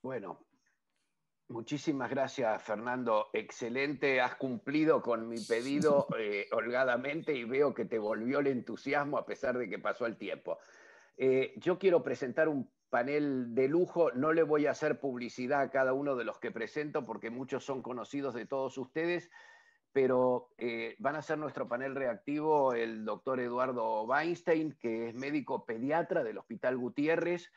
Bueno, muchísimas gracias, Fernando. Excelente, has cumplido con mi pedido holgadamente y veo que te volvió el entusiasmo a pesar de que pasó el tiempo. Yo quiero presentar un panel de lujo, no le voy a hacer publicidad a cada uno de los que presento porque muchos son conocidos de todos ustedes, pero van a ser nuestro panel reactivo el doctor Eduardo Weinstein, que es médico pediatra del Hospital Gutiérrez,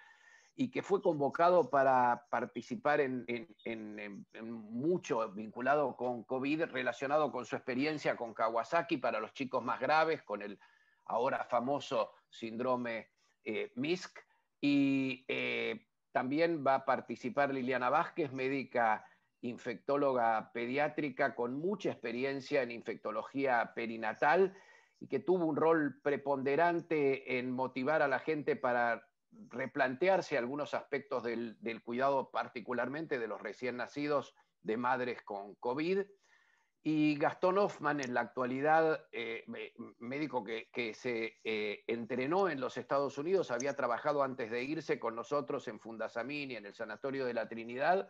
y que fue convocado para participar en mucho vinculado con COVID, relacionado con su experiencia con Kawasaki para los chicos más graves, con el ahora famoso síndrome MISC. Y también va a participar Liliana Vázquez, médica infectóloga pediátrica con mucha experiencia en infectología perinatal y que tuvo un rol preponderante en motivar a la gente para replantearse algunos aspectos del cuidado, particularmente de los recién nacidos de madres con COVID. Y Gastón Hoffman, en la actualidad, médico que se entrenó en los Estados Unidos, había trabajado antes de irse con nosotros en Fundasamín y en el Sanatorio de la Trinidad,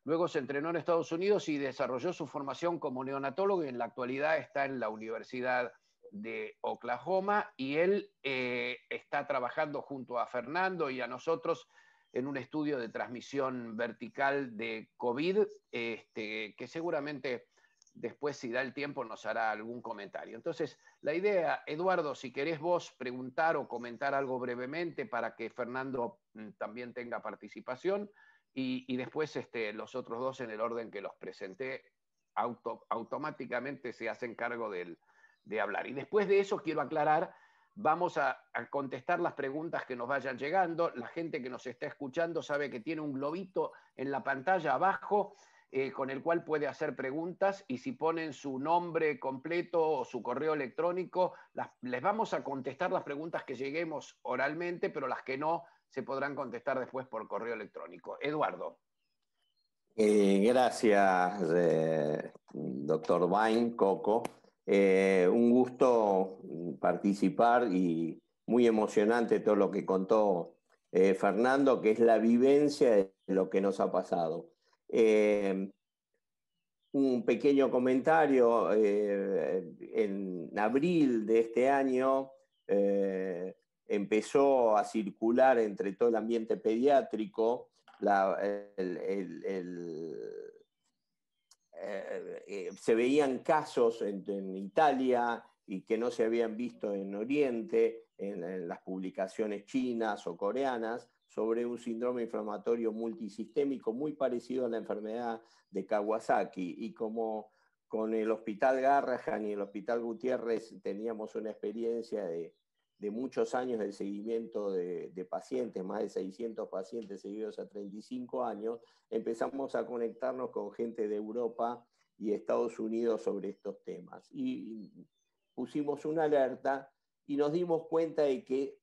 luego se entrenó en Estados Unidos y desarrolló su formación como neonatólogo y en la actualidad está en la Universidad de Oklahoma y él está trabajando junto a Fernando y a nosotros en un estudio de transmisión vertical de COVID, que seguramente después, si da el tiempo, nos hará algún comentario. Entonces, la idea, Eduardo, si querés vos preguntar o comentar algo brevemente para que Fernando también tenga participación y después los otros dos en el orden que los presenté automáticamente se hacen cargo de hablar. Y después de eso quiero aclarar, vamos a contestar las preguntas que nos vayan llegando. La gente que nos está escuchando sabe que tiene un globito en la pantalla abajo con el cual puede hacer preguntas y si ponen su nombre completo o su correo electrónico, les vamos a contestar las preguntas que lleguemos oralmente, pero las que no se podrán contestar después por correo electrónico. Eduardo. Gracias, doctor Bain, Coco. Un gusto participar y muy emocionante todo lo que contó Fernando, que es la vivencia de lo que nos ha pasado. Un pequeño comentario, en abril de este año empezó a circular entre todo el ambiente pediátrico se veían casos en Italia y que no se habían visto en Oriente, en las publicaciones chinas o coreanas, sobre un síndrome inflamatorio multisistémico muy parecido a la enfermedad de Kawasaki. Y como con el Hospital Garrahan y el Hospital Gutiérrez teníamos una experiencia de muchos años de seguimiento de pacientes, más de 600 pacientes seguidos a 35 años, empezamos a conectarnos con gente de Europa y Estados Unidos sobre estos temas. Y pusimos una alerta y nos dimos cuenta de que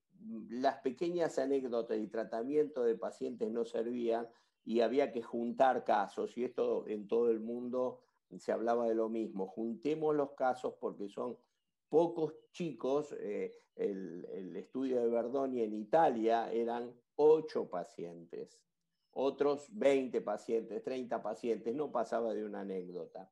las pequeñas anécdotas y tratamiento de pacientes no servían y había que juntar casos, y esto en todo el mundo se hablaba de lo mismo. Juntemos los casos porque son pocos chicos. El estudio de Verdoni en Italia eran 8 pacientes, otros 20 pacientes, 30 pacientes, no pasaba de una anécdota.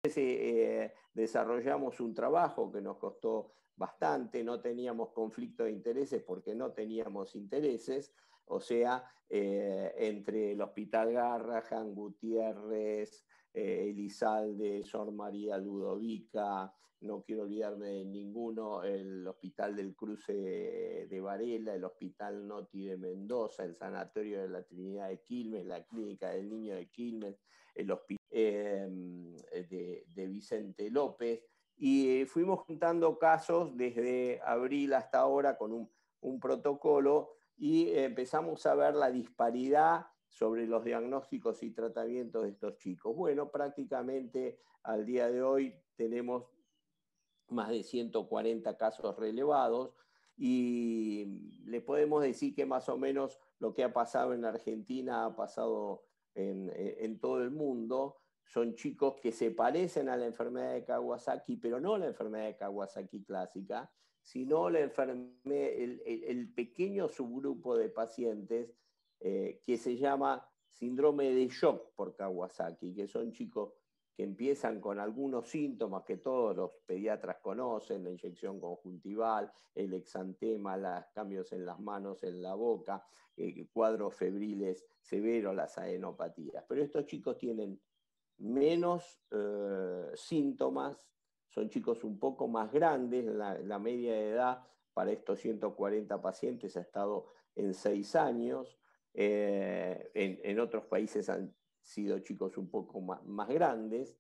Entonces desarrollamos un trabajo que nos costó bastante, no teníamos conflicto de intereses porque no teníamos intereses, o sea, entre el Hospital Garrahan, Gutiérrez, Elizalde, Sor María Ludovica, no quiero olvidarme de ninguno, el Hospital del Cruce de Varela, el Hospital Noti de Mendoza, el Sanatorio de la Trinidad de Quilmes, la Clínica del Niño de Quilmes, el Hospital de Vicente López, y fuimos juntando casos desde abril hasta ahora con un protocolo y empezamos a ver la disparidad sobre los diagnósticos y tratamientos de estos chicos. Bueno, prácticamente al día de hoy tenemos más de 140 casos relevados y le podemos decir que más o menos lo que ha pasado en Argentina ha pasado en todo el mundo. Son chicos que se parecen a la enfermedad de Kawasaki, pero no la enfermedad de Kawasaki clásica, sino el pequeño subgrupo de pacientes que se llama síndrome de shock por Kawasaki, que son chicos que empiezan con algunos síntomas que todos los pediatras conocen, la inyección conjuntival, el exantema, los cambios en las manos, en la boca, cuadros febriles severos, las adenopatías. Pero estos chicos tienen menos síntomas, son chicos un poco más grandes, la media de edad para estos 140 pacientes ha estado en 6 años, en otros países han sido chicos un poco más grandes,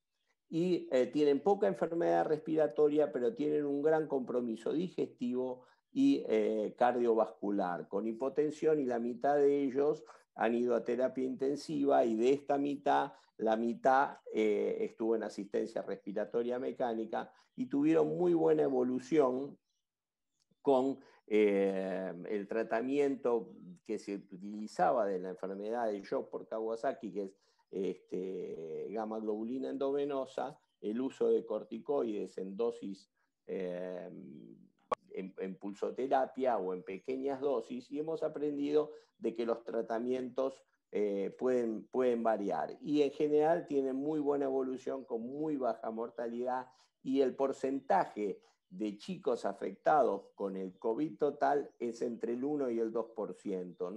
y tienen poca enfermedad respiratoria, pero tienen un gran compromiso digestivo y cardiovascular, con hipotensión, y la mitad de ellos han ido a terapia intensiva, y de esta mitad, la mitad estuvo en asistencia respiratoria mecánica y tuvieron muy buena evolución con el tratamiento que se utilizaba de la enfermedad de shock por Kawasaki, que es gamma globulina endovenosa, el uso de corticoides en dosis en pulsoterapia o en pequeñas dosis, y hemos aprendido de que los tratamientos pueden variar. Y en general tienen muy buena evolución con muy baja mortalidad, y el porcentaje de chicos afectados con el COVID total es entre el 1 y el 2%,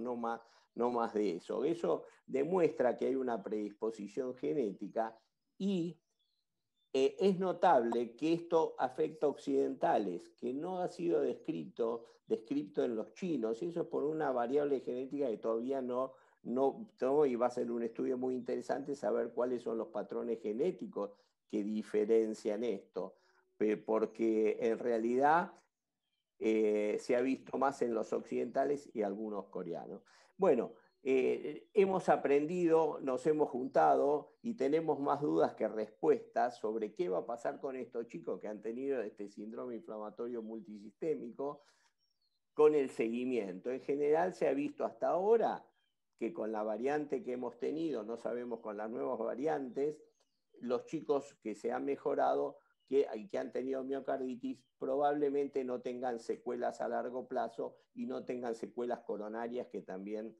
no más de eso. Eso demuestra que hay una predisposición genética, y es notable que esto afecta a occidentales, que no ha sido descrito en los chinos, y eso es por una variable genética que todavía no, y va a ser un estudio muy interesante saber cuáles son los patrones genéticos que diferencian esto, porque en realidad se ha visto más en los occidentales y algunos coreanos. Bueno, hemos aprendido, nos hemos juntado y tenemos más dudas que respuestas sobre qué va a pasar con estos chicos que han tenido este síndrome inflamatorio multisistémico con el seguimiento. En general se ha visto hasta ahora que con la variante que hemos tenido, no sabemos con las nuevas variantes, los chicos que se han mejorado, que han tenido miocarditis, probablemente no tengan secuelas a largo plazo y no tengan secuelas coronarias que también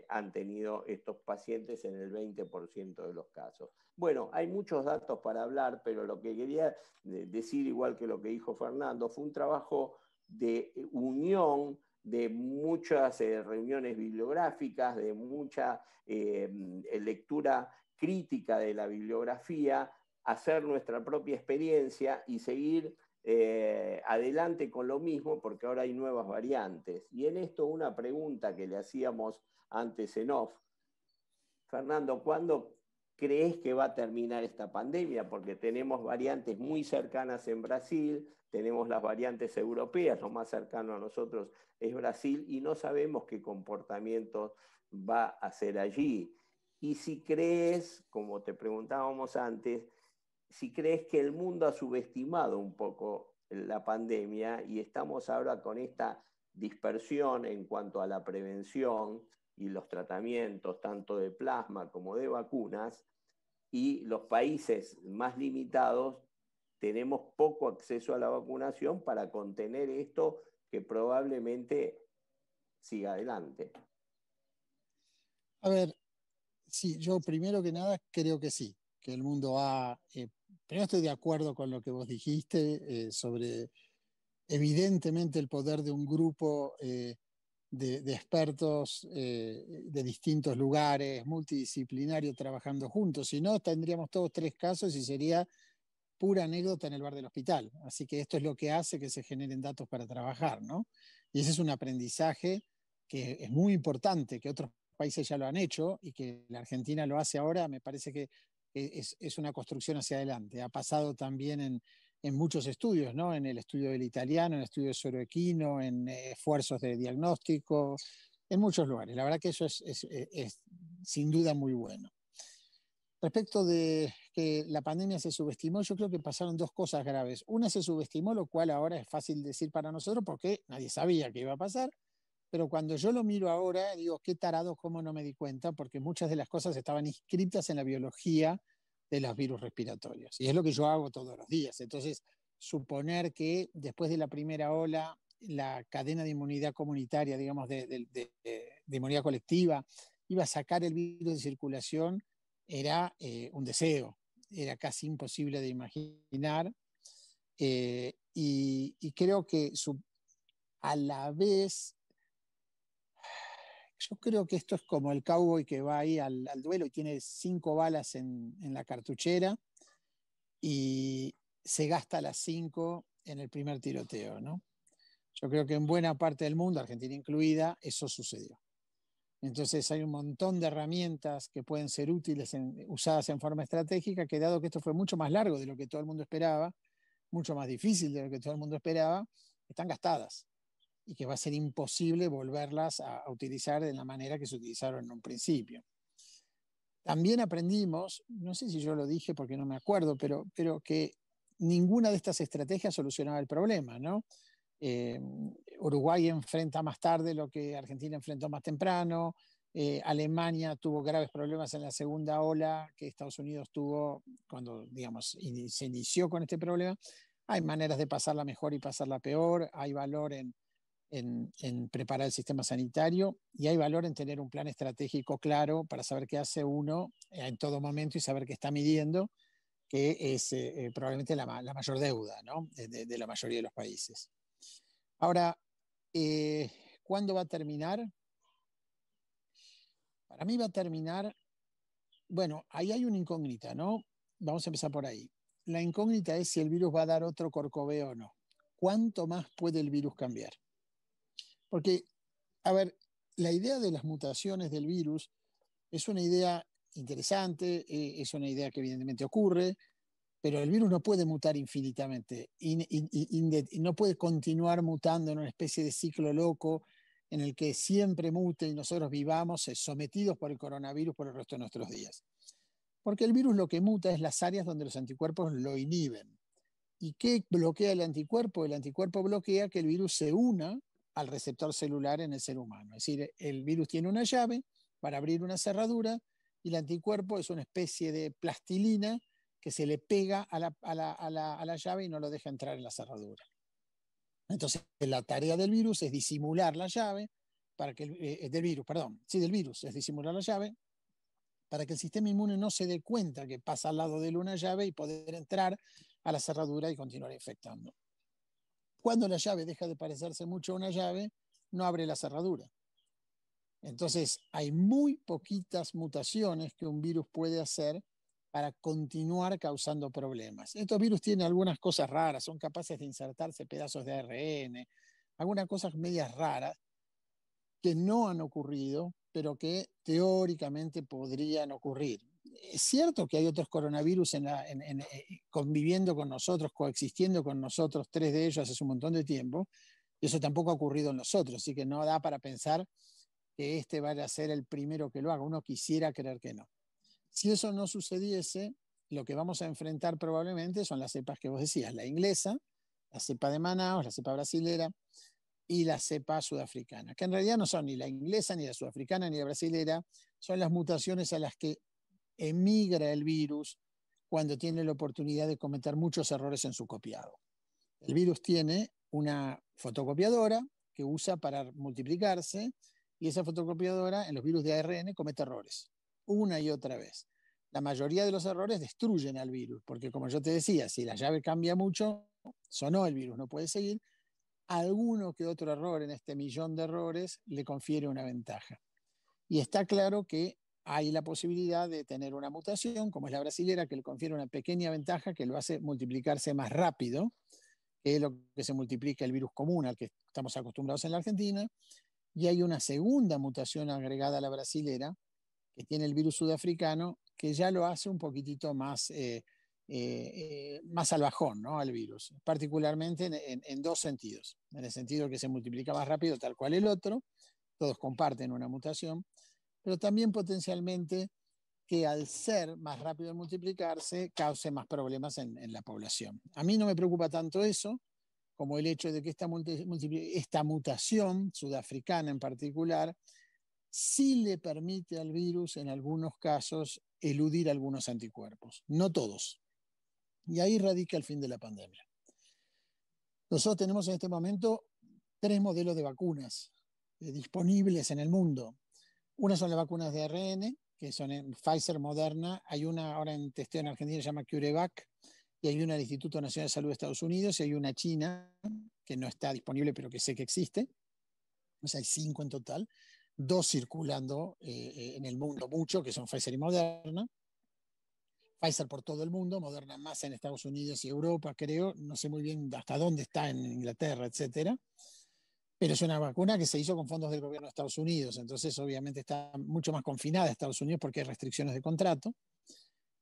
han tenido estos pacientes en el 20% de los casos. Bueno, hay muchos datos para hablar, pero lo que quería decir, igual que lo que dijo Fernando, fue un trabajo de unión de muchas reuniones bibliográficas, de mucha lectura crítica de la bibliografía, hacer nuestra propia experiencia y seguir adelante con lo mismo, porque ahora hay nuevas variantes. Y en esto una pregunta que le hacíamos antes en off. Fernando, ¿cuándo crees que va a terminar esta pandemia? Porque tenemos variantes muy cercanas en Brasil, tenemos las variantes europeas, lo más cercano a nosotros es Brasil, y no sabemos qué comportamiento va a hacer allí. Y si crees, como te preguntábamos antes, si crees que el mundo ha subestimado un poco la pandemia y estamos ahora con esta dispersión en cuanto a la prevención y los tratamientos, tanto de plasma como de vacunas, y los países más limitados tenemos poco acceso a la vacunación para contener esto que probablemente siga adelante. A ver, sí, yo primero que nada creo que sí, que el mundo ha... primero estoy de acuerdo con lo que vos dijiste sobre evidentemente el poder de un grupo de expertos de distintos lugares, multidisciplinario, trabajando juntos. Si no, tendríamos todos 3 casos y sería pura anécdota en el bar del hospital. Así que esto es lo que hace que se generen datos para trabajar, ¿no? Y ese es un aprendizaje que es muy importante, que otros países ya lo han hecho y que la Argentina lo hace ahora, me parece que es una construcción hacia adelante. Ha pasado también en muchos estudios, ¿no? En el estudio del italiano, en el estudio de Soroquino, en esfuerzos de diagnóstico, en muchos lugares. La verdad que eso es sin duda muy bueno. Respecto de que la pandemia se subestimó, yo creo que pasaron 2 cosas graves. Una, se subestimó, lo cual ahora es fácil decir para nosotros porque nadie sabía qué iba a pasar, pero cuando yo lo miro ahora, digo, qué tarado, cómo no me di cuenta, porque muchas de las cosas estaban inscritas en la biología de los virus respiratorios. Y es lo que yo hago todos los días. Entonces, suponer que después de la primera ola, la cadena de inmunidad comunitaria, digamos, de inmunidad colectiva, iba a sacar el virus de circulación, era un deseo, era casi imposible de imaginar. Y creo que a la vez, yo creo que esto es como el cowboy que va ahí al duelo y tiene 5 balas en la cartuchera y se gasta las 5 en el primer tiroteo, ¿no? Yo creo que en buena parte del mundo, Argentina incluida, eso sucedió. Entonces hay un montón de herramientas que pueden ser útiles usadas en forma estratégica, que dado que esto fue mucho más largo de lo que todo el mundo esperaba, mucho más difícil de lo que todo el mundo esperaba, están gastadas y que va a ser imposible volverlas a utilizar de la manera que se utilizaron en un principio. También aprendimos, no sé si yo lo dije porque no me acuerdo, pero que ninguna de estas estrategias solucionaba el problema, ¿no? Uruguay enfrenta más tarde lo que Argentina enfrentó más temprano. Alemania tuvo graves problemas en la segunda ola que Estados Unidos tuvo cuando, digamos, se inició con este problema. Hay maneras de pasarla mejor y pasarla peor. Hay valor en en preparar el sistema sanitario, y hay valor en tener un plan estratégico claro para saber qué hace uno en todo momento y saber qué está midiendo, que es probablemente la mayor deuda, ¿no? de la mayoría de los países. Ahora, ¿cuándo va a terminar? Para mí va a terminar, bueno, ahí hay una incógnita, ¿no? Vamos a empezar por ahí. La incógnita es si el virus va a dar otro corcoveo o no. ¿Cuánto más puede el virus cambiar? Porque, a ver, la idea de las mutaciones del virus es una idea interesante, es una idea que evidentemente ocurre, pero el virus no puede mutar infinitamente y no puede continuar mutando en una especie de ciclo loco en el que siempre mute y nosotros vivamos sometidos por el coronavirus por el resto de nuestros días. Porque el virus lo que muta es las áreas donde los anticuerpos lo inhiben. ¿Y qué bloquea el anticuerpo? El anticuerpo bloquea que el virus se una al receptor celular en el ser humano. Es decir, el virus tiene una llave para abrir una cerradura y el anticuerpo es una especie de plastilina que se le pega a la llave y no lo deja entrar en la cerradura. Entonces, la tarea del virus es disimular la llave para que del virus es disimular la llave para que el sistema inmune no se dé cuenta que pasa al lado de él una llave y poder entrar a la cerradura y continuar infectando. Cuando la llave deja de parecerse mucho a una llave, no abre la cerradura. Entonces, hay muy poquitas mutaciones que un virus puede hacer para continuar causando problemas. Estos virus tienen algunas cosas raras, son capaces de insertarse pedazos de ARN, algunas cosas medias raras que no han ocurrido, pero que teóricamente podrían ocurrir. Es cierto que hay otros coronavirus conviviendo con nosotros, coexistiendo con nosotros, 3 de ellos hace un montón de tiempo, y eso tampoco ha ocurrido en nosotros, así que no da para pensar que este vaya a ser el primero que lo haga. Uno quisiera creer que no. Si eso no sucediese, lo que vamos a enfrentar probablemente son las cepas que vos decías, la inglesa, la cepa de Manaus, la cepa brasilera y la cepa sudafricana, que en realidad no son ni la inglesa, ni la sudafricana, ni la brasilera, son las mutaciones a las que emigra el virus cuando tiene la oportunidad de cometer muchos errores en su copiado. El virus tiene una fotocopiadora que usa para multiplicarse, y esa fotocopiadora en los virus de ARN comete errores una y otra vez. La mayoría de los errores destruyen al virus, porque como yo te decía, si la llave cambia mucho, sonó el virus, no puede seguir. Alguno que otro error en este millón de errores le confiere una ventaja. Y está claro que hay la posibilidad de tener una mutación, como es la brasilera, que le confiere una pequeña ventaja que lo hace multiplicarse más rápido, que es lo que se multiplica el virus común al que estamos acostumbrados en la Argentina. Y hay una segunda mutación agregada a la brasilera, que tiene el virus sudafricano, que ya lo hace un poquitito más, más salvajón, ¿no? Al virus, particularmente en 2 sentidos. En el sentido que se multiplica más rápido, tal cual el otro, todos comparten una mutación, pero también potencialmente que al ser más rápido en multiplicarse, cause más problemas en la población. A mí no me preocupa tanto eso, como el hecho de que esta mutación sudafricana en particular sí le permite al virus en algunos casos eludir algunos anticuerpos, no todos. Y ahí radica el fin de la pandemia. Nosotros tenemos en este momento 3 modelos de vacunas disponibles en el mundo. Una son las vacunas de ARN, que son en Pfizer, Moderna. Hay una ahora en testeo en Argentina que se llama CureVac, y hay una del Instituto Nacional de Salud de Estados Unidos, y hay una china que no está disponible, pero que sé que existe. O sea, hay 5 en total. 2 circulando en el mundo mucho, que son Pfizer y Moderna. Pfizer por todo el mundo, Moderna más en Estados Unidos y Europa, creo. No sé muy bien hasta dónde está en Inglaterra, etcétera. Pero es una vacuna que se hizo con fondos del gobierno de Estados Unidos, entonces obviamente está mucho más confinada a Estados Unidos porque hay restricciones de contrato.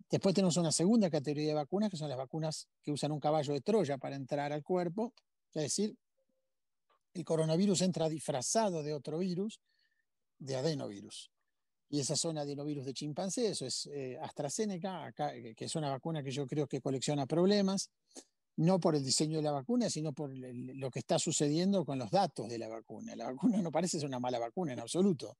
Después tenemos una segunda categoría de vacunas, que son las vacunas que usan un caballo de Troya para entrar al cuerpo, es decir, el coronavirus entra disfrazado de otro virus, de adenovirus. Y esas son adenovirus de chimpancé, eso es AstraZeneca, acá, que es una vacuna que yo creo que colecciona problemas, no por el diseño de la vacuna, sino por lo que está sucediendo con los datos de la vacuna. La vacuna no parece ser una mala vacuna en absoluto,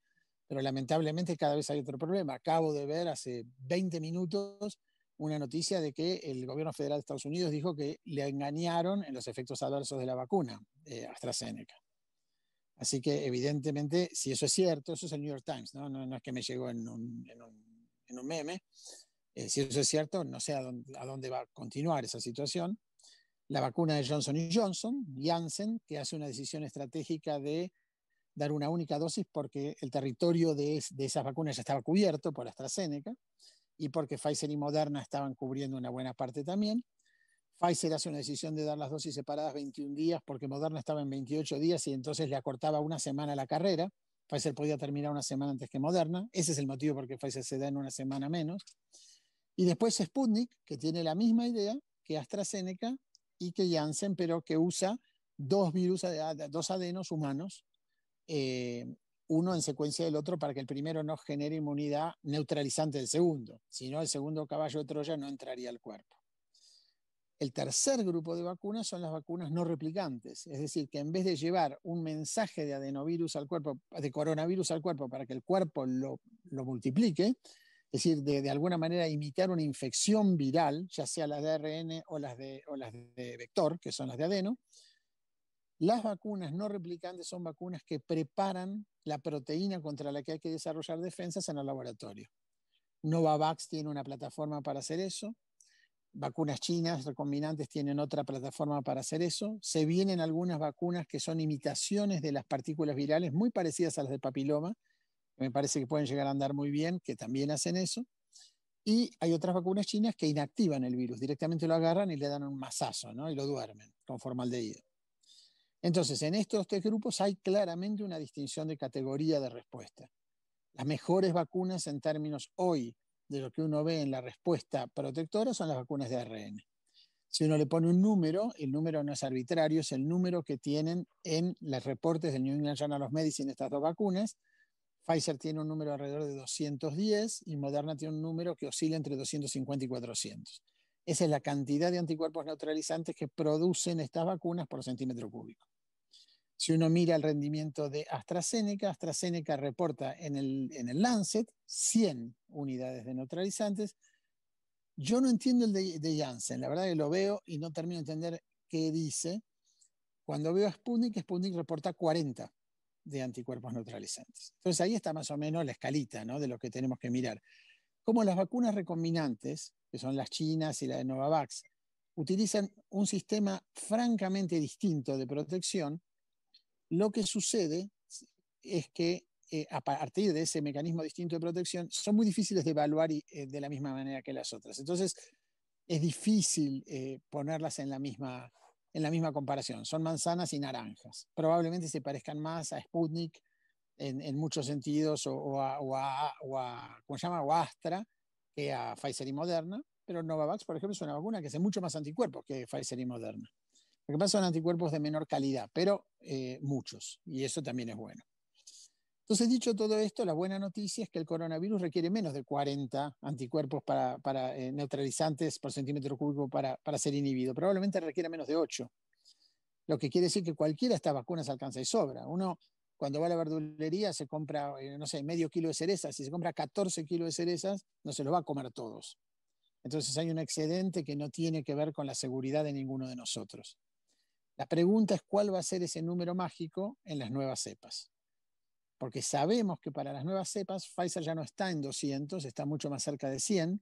pero lamentablemente cada vez hay otro problema. Acabo de ver hace 20 minutos una noticia de que el gobierno federal de Estados Unidos dijo que le engañaron en los efectos adversos de la vacuna AstraZeneca. Así que evidentemente, si eso es cierto, eso es el New York Times, no es que me llegó en un meme. Si eso es cierto, no sé a dónde va a continuar esa situación. La vacuna de Johnson Johnson, Janssen, que hace una decisión estratégica de dar una única dosis porque el territorio de esas vacunas ya estaba cubierto por AstraZeneca y porque Pfizer y Moderna estaban cubriendo una buena parte también. Pfizer hace una decisión de dar las dosis separadas 21 días porque Moderna estaba en 28 días y entonces le acortaba una semana la carrera. Pfizer podía terminar una semana antes que Moderna. Ese es el motivo por qué Pfizer se da en una semana menos. Y después Sputnik, que tiene la misma idea que AstraZeneca y que Janssen, pero que usa dos adenos humanos, uno en secuencia del otro para que el primero no genere inmunidad neutralizante del segundo. Si no, el segundo caballo de Troya no entraría al cuerpo. El tercer grupo de vacunas son las vacunas no replicantes, es decir, que en vez de llevar un mensaje de adenovirus al cuerpo, de coronavirus al cuerpo para que el cuerpo lo multiplique, es decir, de alguna manera imitar una infección viral, ya sea las de ARN o las de vector, que son las de adeno, las vacunas no replicantes son vacunas que preparan la proteína contra la que hay que desarrollar defensas en el laboratorio. Novavax tiene una plataforma para hacer eso. Vacunas chinas recombinantes tienen otra plataforma para hacer eso. Se vienen algunas vacunas que son imitaciones de las partículas virales muy parecidas a las de papiloma, que me parece que pueden llegar a andar muy bien, que también hacen eso. Y hay otras vacunas chinas que inactivan el virus, directamente lo agarran y le dan un mazazo, ¿no? Y lo duermen con formaldehído. Entonces, en estos tres grupos hay claramente una distinción de categoría de respuesta. Las mejores vacunas en términos hoy de lo que uno ve en la respuesta protectora son las vacunas de ARN. Si uno le pone un número, el número no es arbitrario, es el número que tienen en los reportes del New England Journal of Medicine estas dos vacunas. Pfizer tiene un número alrededor de 210 y Moderna tiene un número que oscila entre 250 y 400. Esa es la cantidad de anticuerpos neutralizantes que producen estas vacunas por centímetro cúbico. Si uno mira el rendimiento de AstraZeneca, AstraZeneca reporta en el Lancet 100 unidades de neutralizantes. Yo no entiendo el de Janssen, la verdad que lo veo y no termino de entender qué dice. Cuando veo a Sputnik, Sputnik reporta 40 de anticuerpos neutralizantes. Entonces ahí está más o menos la escalita, ¿no?, de lo que tenemos que mirar. Como las vacunas recombinantes, que son las chinas y la de Novavax, utilizan un sistema francamente distinto de protección, lo que sucede es que a partir de ese mecanismo distinto de protección son muy difíciles de evaluar de la misma manera que las otras. Entonces es difícil ponerlas en la misma comparación. Son manzanas y naranjas. Probablemente se parezcan más a Sputnik en muchos sentidos o a ¿cómo se llama? O Astra que a Pfizer y Moderna, pero Novavax, por ejemplo, es una vacuna que hace mucho más anticuerpos que Pfizer y Moderna. Lo que pasa son anticuerpos de menor calidad, pero muchos, y eso también es bueno. Entonces, dicho todo esto, la buena noticia es que el coronavirus requiere menos de 40 anticuerpos para neutralizantes por centímetro cúbico para ser inhibido. Probablemente requiere menos de 8. Lo que quiere decir que cualquiera de estas vacunas alcanza y sobra. Uno, cuando va a la verdulería, se compra, no sé, medio kilo de cerezas. Si se compra 14 kilos de cerezas, no se los va a comer todos. Entonces hay un excedente que no tiene que ver con la seguridad de ninguno de nosotros. La pregunta es cuál va a ser ese número mágico en las nuevas cepas. Porque sabemos que para las nuevas cepas, Pfizer ya no está en 200, está mucho más cerca de 100.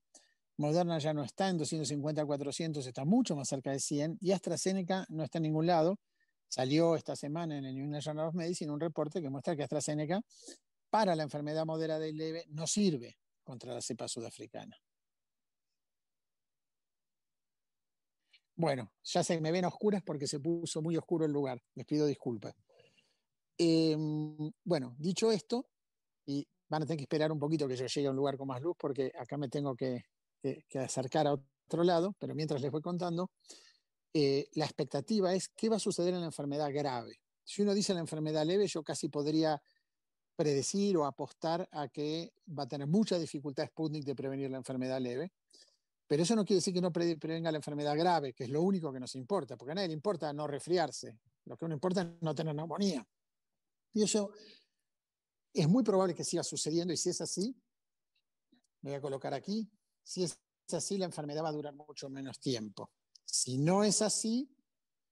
Moderna ya no está en 250 a 400, está mucho más cerca de 100. Y AstraZeneca no está en ningún lado. Salió esta semana en el New England Journal of Medicine un reporte que muestra que AstraZeneca, para la enfermedad moderada y leve, no sirve contra la cepa sudafricana. Bueno, ya se me ven oscuras porque se puso muy oscuro el lugar. Les pido disculpas. Bueno, dicho esto, y van a tener que esperar un poquito que yo llegue a un lugar con más luz porque acá me tengo que acercar a otro lado, pero mientras les voy contando, la expectativa es qué va a suceder en la enfermedad grave. Si uno dice la enfermedad leve, yo casi podría predecir o apostar a que va a tener mucha dificultad Sputnik de prevenir la enfermedad leve. Pero eso no quiere decir que no prevenga la enfermedad grave, que es lo único que nos importa, porque a nadie le importa no resfriarse. Lo que nos importa es no tener neumonía. Y eso es muy probable que siga sucediendo, y si es así, me voy a colocar aquí, si es así, la enfermedad va a durar mucho menos tiempo. Si no es así,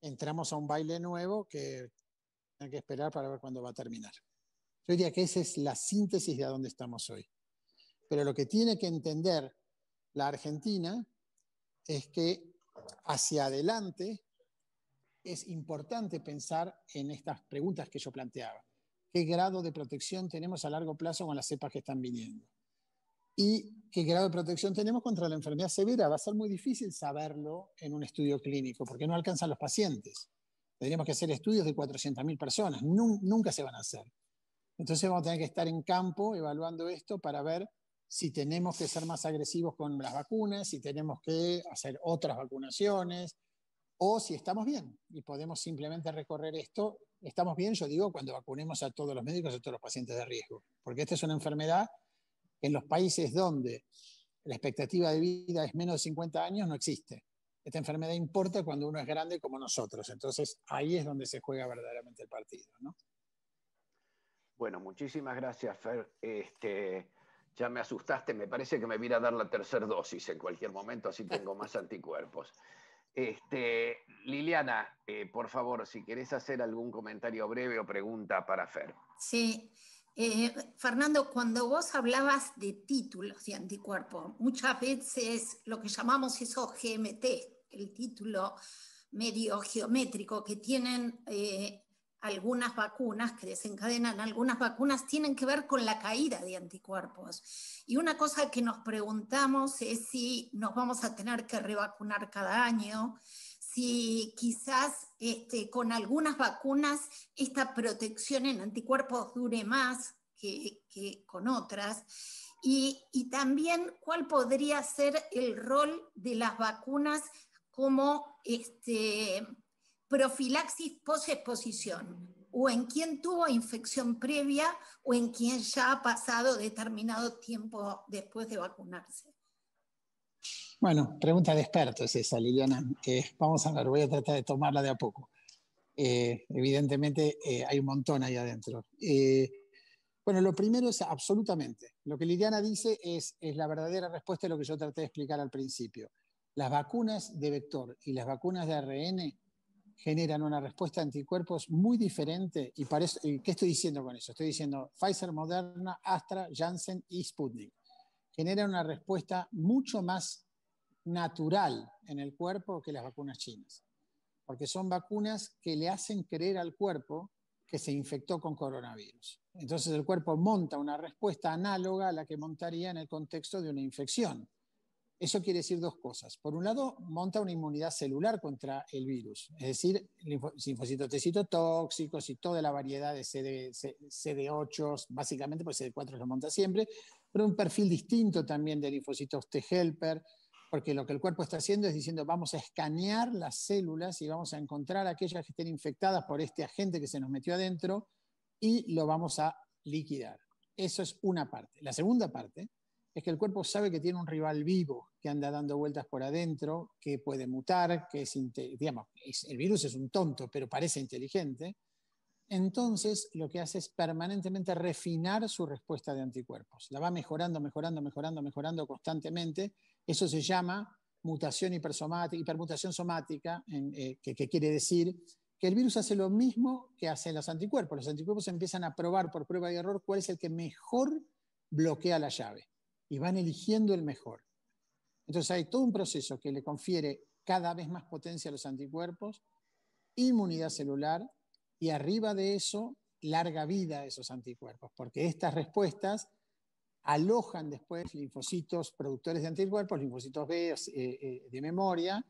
entramos a un baile nuevo que que esperar para ver cuándo va a terminar. Yo diría que esa es la síntesis de a dónde estamos hoy. Pero lo que tiene que entender la Argentina es que hacia adelante es importante pensar en estas preguntas que yo planteaba. ¿Qué grado de protección tenemos a largo plazo con las cepas que están viniendo? ¿Y qué grado de protección tenemos contra la enfermedad severa? Va a ser muy difícil saberlo en un estudio clínico porque no alcanzan los pacientes. Tendríamos que hacer estudios de 400.000 personas. Nunca se van a hacer. Entonces vamos a tener que estar en campo evaluando esto para ver si tenemos que ser más agresivos con las vacunas, si tenemos que hacer otras vacunaciones, o si estamos bien y podemos simplemente recorrer esto. Estamos bien, yo digo, cuando vacunemos a todos los médicos y a todos los pacientes de riesgo, porque esta es una enfermedad que en los países donde la expectativa de vida es menos de 50 años no existe. Esta enfermedad importa cuando uno es grande como nosotros, entonces ahí es donde se juega verdaderamente el partido, ¿no? Bueno, muchísimas gracias, Fer. Ya me asustaste, me parece que me voy a dar la tercera dosis en cualquier momento, así tengo más anticuerpos. Liliana, por favor, si querés hacer algún comentario breve o pregunta para Fer. Sí. Fernando, cuando vos hablabas de títulos de anticuerpos, muchas veces lo que llamamos esos GMT, el título medio geométrico que tienen algunas vacunas, que desencadenan algunas vacunas, tienen que ver con la caída de anticuerpos. Y una cosa que nos preguntamos es si nos vamos a tener que revacunar cada año, si quizás con algunas vacunas esta protección en anticuerpos dure más que con otras, y también cuál podría ser el rol de las vacunas como profilaxis post-exposición, o en quien tuvo infección previa o en quien ya ha pasado determinado tiempo después de vacunarse. Bueno, pregunta de expertos esa, Liliana. Vamos a ver, voy a tratar de tomarla de a poco. Evidentemente hay un montón ahí adentro. Bueno, lo primero es absolutamente. Lo que Liliana dice es la verdadera respuesta a lo que yo traté de explicar al principio. Las vacunas de vector y las vacunas de ARN generan una respuesta de anticuerpos muy diferente. ¿Y qué estoy diciendo con eso? Estoy diciendo Pfizer, Moderna, Astra, Janssen y Sputnik. Generan una respuesta mucho más natural en el cuerpo que las vacunas chinas, porque son vacunas que le hacen creer al cuerpo que se infectó con coronavirus. Entonces el cuerpo monta una respuesta análoga a la que montaría en el contexto de una infección. Eso quiere decir dos cosas. Por un lado, monta una inmunidad celular contra el virus, es decir, linfocitos T citotóxicos y toda la variedad de CD8, básicamente, pues CD4 lo monta siempre, pero un perfil distinto también de linfocitos T helper, porque lo que el cuerpo está haciendo es diciendo vamos a escanear las células y vamos a encontrar aquellas que estén infectadas por este agente que se nos metió adentro y lo vamos a liquidar. Eso es una parte. La segunda parte es que el cuerpo sabe que tiene un rival vivo que anda dando vueltas por adentro, que puede mutar, que el virus es un tonto, pero parece inteligente. Entonces, lo que hace es permanentemente refinar su respuesta de anticuerpos. La va mejorando constantemente. Eso se llama mutación hipermutación somática, que quiere decir que el virus hace lo mismo que hacen los anticuerpos. Los anticuerpos empiezan a probar por prueba y error cuál es el que mejor bloquea la llave y van eligiendo el mejor. Entonces hay todo un proceso que le confiere cada vez más potencia a los anticuerpos, inmunidad celular, y arriba de eso, larga vida a esos anticuerpos, porque estas respuestas alojan después linfocitos productores de anticuerpos, linfocitos B de memoria,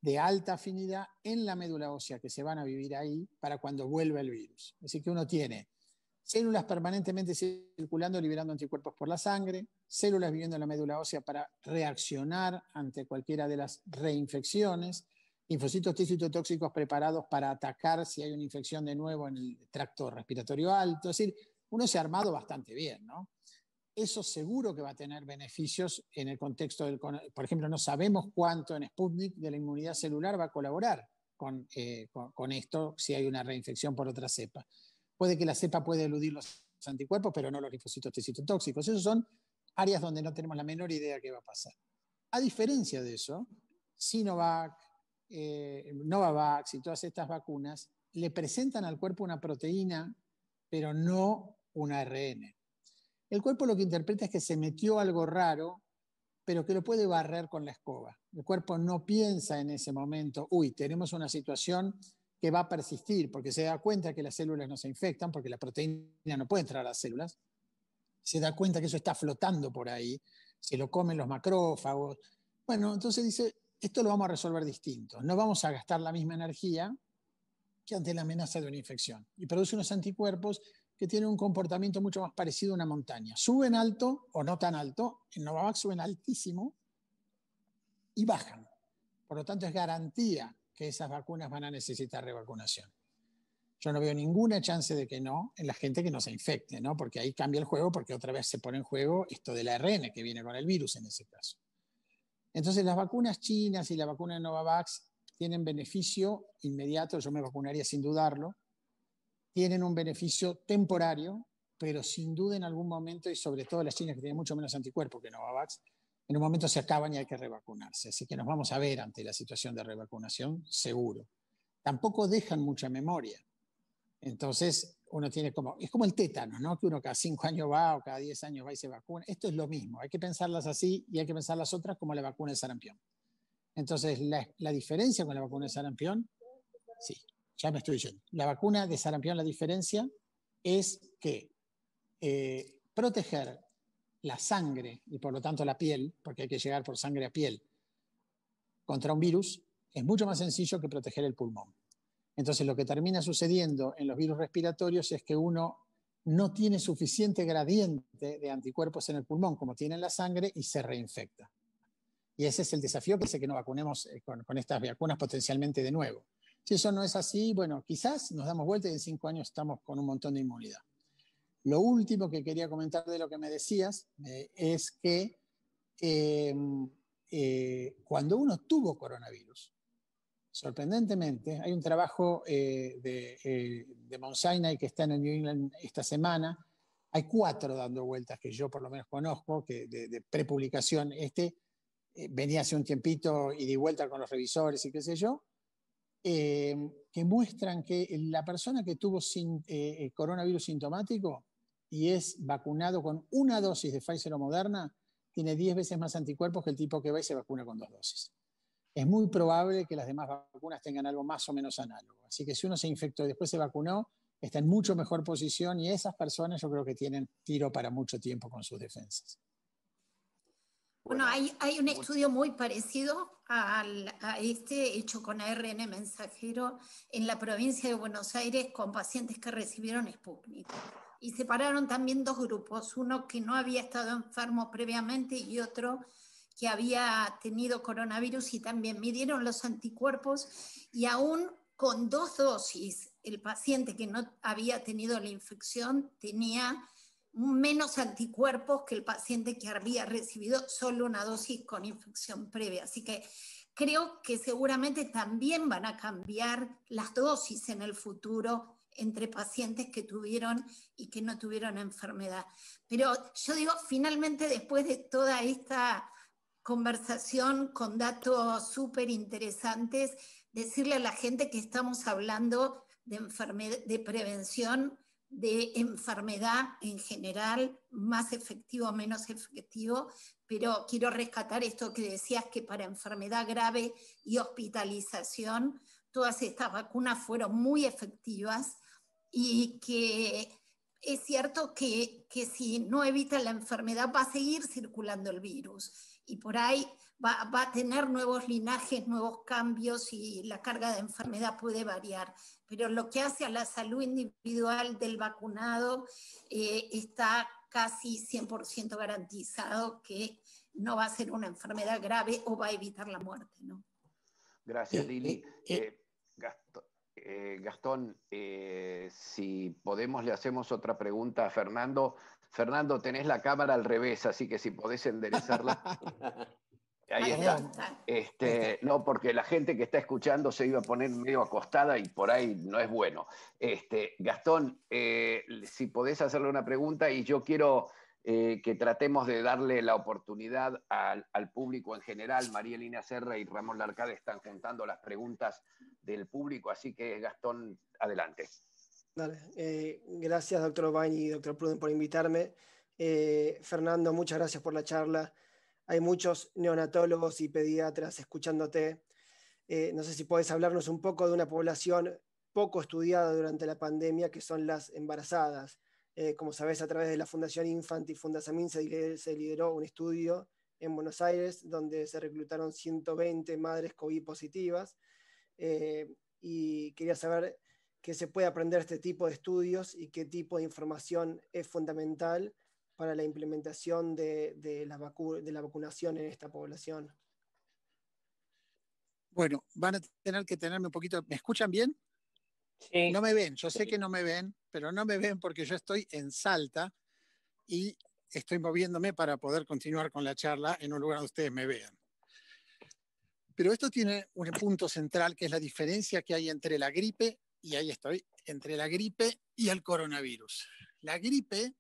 de alta afinidad en la médula ósea, que se van a vivir ahí para cuando vuelva el virus. Así que uno tiene células permanentemente circulando, liberando anticuerpos por la sangre, células viviendo en la médula ósea para reaccionar ante cualquiera de las reinfecciones, linfocitos T citotóxicos preparados para atacar si hay una infección de nuevo en el tracto respiratorio alto. Es decir, uno se ha armado bastante bien, ¿no? Eso seguro que va a tener beneficios en el contexto del... Por ejemplo, no sabemos cuánto en Sputnik de la inmunidad celular va a colaborar con esto si hay una reinfección por otra cepa. Puede que la cepa pueda eludir los anticuerpos, pero no los linfocitos T citotóxicos. Esas son áreas donde no tenemos la menor idea de qué va a pasar. A diferencia de eso, Sinovac, Novavax y todas estas vacunas le presentan al cuerpo una proteína, pero no un ARN. El cuerpo lo que interpreta es que se metió algo raro, pero que lo puede barrer con la escoba. El cuerpo no piensa en ese momento, uy, tenemos una situación que va a persistir, porque se da cuenta que las células no se infectan, porque la proteína no puede entrar a las células, se da cuenta que eso está flotando por ahí, se lo comen los macrófagos. Bueno, entonces dice, esto lo vamos a resolver distinto, no vamos a gastar la misma energía que ante la amenaza de una infección. Y produce unos anticuerpos que tienen un comportamiento mucho más parecido a una montaña. Suben alto o no tan alto, en Novavax suben altísimo y bajan. Por lo tanto, es garantía que esas vacunas van a necesitar revacunación. Yo no veo ninguna chance de que no en la gente que no se infecte, ¿no? Porque ahí cambia el juego, porque otra vez se pone en juego esto del ARN que viene con el virus en ese caso. Entonces, las vacunas chinas y la vacuna de Novavax tienen beneficio inmediato, yo me vacunaría sin dudarlo, tienen un beneficio temporario, pero sin duda en algún momento, y sobre todo las chinas que tienen mucho menos anticuerpos que Novavax, en un momento se acaban y hay que revacunarse. Así que nos vamos a ver ante la situación de revacunación, seguro. Tampoco dejan mucha memoria. Entonces, uno tiene como, es como el tétano, ¿no? Que uno cada 5 años va o cada 10 años va y se vacuna. Esto es lo mismo, hay que pensarlas así y hay que pensar las otras como la vacuna de sarampión. Entonces, la diferencia con la vacuna de sarampión, sí, ya me estoy diciendo. La vacuna de sarampión, la diferencia es que proteger la sangre y por lo tanto la piel, porque hay que llegar por sangre a piel, contra un virus, es mucho más sencillo que proteger el pulmón. Entonces, lo que termina sucediendo en los virus respiratorios es que uno no tiene suficiente gradiente de anticuerpos en el pulmón como tiene en la sangre y se reinfecta. Y ese es el desafío que hace que nos vacunemos con estas vacunas potencialmente de nuevo. Si eso no es así, bueno, quizás nos damos vuelta y en 5 años estamos con un montón de inmunidad. Lo último que quería comentar de lo que me decías es que cuando uno tuvo coronavirus, sorprendentemente, hay un trabajo de Mount Sinai que está en el New England esta semana. Hay 4 dando vueltas que yo por lo menos conozco, que de prepublicación. Venía hace un tiempito y di vuelta con los revisores y qué sé yo, que muestran que la persona que tuvo coronavirus sintomático y es vacunado con una dosis de Pfizer o Moderna, tiene 10 veces más anticuerpos que el tipo que va y se vacuna con 2 dosis. Es muy probable que las demás vacunas tengan algo más o menos análogo. Así que si uno se infectó y después se vacunó, está en mucho mejor posición y esas personas yo creo que tienen tiro para mucho tiempo con sus defensas. Bueno, hay un estudio muy parecido a este hecho con ARN mensajero en la provincia de Buenos Aires con pacientes que recibieron Sputnik. Y separaron también 2 grupos, uno que no había estado enfermo previamente y otro que había tenido coronavirus y también midieron los anticuerpos y aún con 2 dosis, el paciente que no había tenido la infección tenía menos anticuerpos que el paciente que había recibido solo una dosis con infección previa. Así que creo que seguramente también van a cambiar las dosis en el futuro entre pacientes que tuvieron y que no tuvieron enfermedad. Pero yo digo, finalmente, después de toda esta conversación con datos súper interesantes, decirle a la gente que estamos hablando de prevención de enfermedad en general, más efectivo o menos efectivo, pero quiero rescatar esto que decías, que para enfermedad grave y hospitalización, todas estas vacunas fueron muy efectivas y que es cierto que si no evitan la enfermedad va a seguir circulando el virus y por ahí va a tener nuevos linajes, nuevos cambios y la carga de enfermedad puede variar. Pero lo que hace a la salud individual del vacunado está casi 100% garantizado que no va a ser una enfermedad grave o va a evitar la muerte, ¿no? Gracias, Lili. Gastón, si podemos le hacemos otra pregunta a Fernando. Fernando, tenés la cámara al revés, así que si podés enderezarla. Ahí está. No, porque la gente que está escuchando se iba a poner medio acostada y por ahí no es bueno. Gastón, si podés hacerle una pregunta y yo quiero que tratemos de darle la oportunidad al público en general. María Elena Serra y Ramón Larcade están juntando las preguntas del público, así que Gastón, adelante. Dale. Gracias, doctor Obain y doctor Pruden, por invitarme. Fernando, muchas gracias por la charla. Hay muchos neonatólogos y pediatras escuchándote. No sé si puedes hablarnos un poco de una población poco estudiada durante la pandemia, que son las embarazadas. Como sabes, a través de la Fundación Infant y Fundasamin se lideró un estudio en Buenos Aires donde se reclutaron 120 madres COVID positivas. Y quería saber qué se puede aprender de este tipo de estudios y qué tipo de información es fundamental para la implementación de la vacunación en esta población. Bueno, van a tener que tenerme un poquito... ¿Me escuchan bien? Sí. No me ven, yo sé que no me ven, pero no me ven porque yo estoy en Salta y estoy moviéndome para poder continuar con la charla en un lugar donde ustedes me vean. Pero esto tiene un punto central, que es la diferencia que hay entre la gripe, y ahí estoy, entre la gripe y el coronavirus. La gripe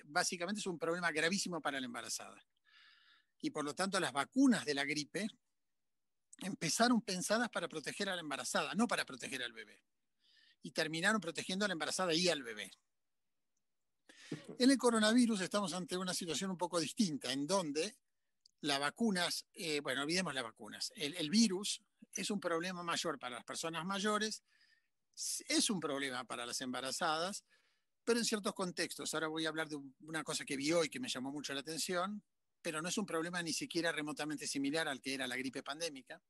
básicamente es un problema gravísimo para la embarazada. Y por lo tanto las vacunas de la gripe empezaron pensadas para proteger a la embarazada, no para proteger al bebé. Y terminaron protegiendo a la embarazada y al bebé. En el coronavirus estamos ante una situación un poco distinta, en donde las vacunas, bueno, olvidemos las vacunas, el virus es un problema mayor para las personas mayores, es un problema para las embarazadas, pero en ciertos contextos. Ahora voy a hablar de una cosa que vi hoy que me llamó mucho la atención, pero no es un problema ni siquiera remotamente similar al que era la gripe pandémica.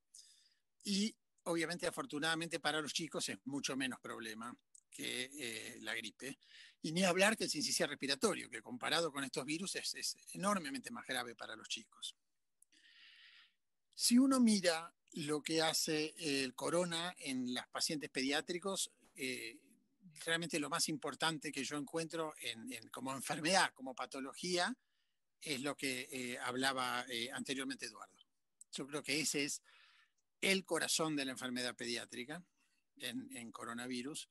Y obviamente, afortunadamente para los chicos es mucho menos problema que la gripe. Y ni hablar que el sincicial respiratorio, que comparado con estos virus es enormemente más grave para los chicos. Si uno mira lo que hace el corona en los pacientes pediátricos, realmente lo más importante que yo encuentro como enfermedad, como patología, es lo que hablaba anteriormente Eduardo. Yo creo que ese es el corazón de la enfermedad pediátrica en coronavirus.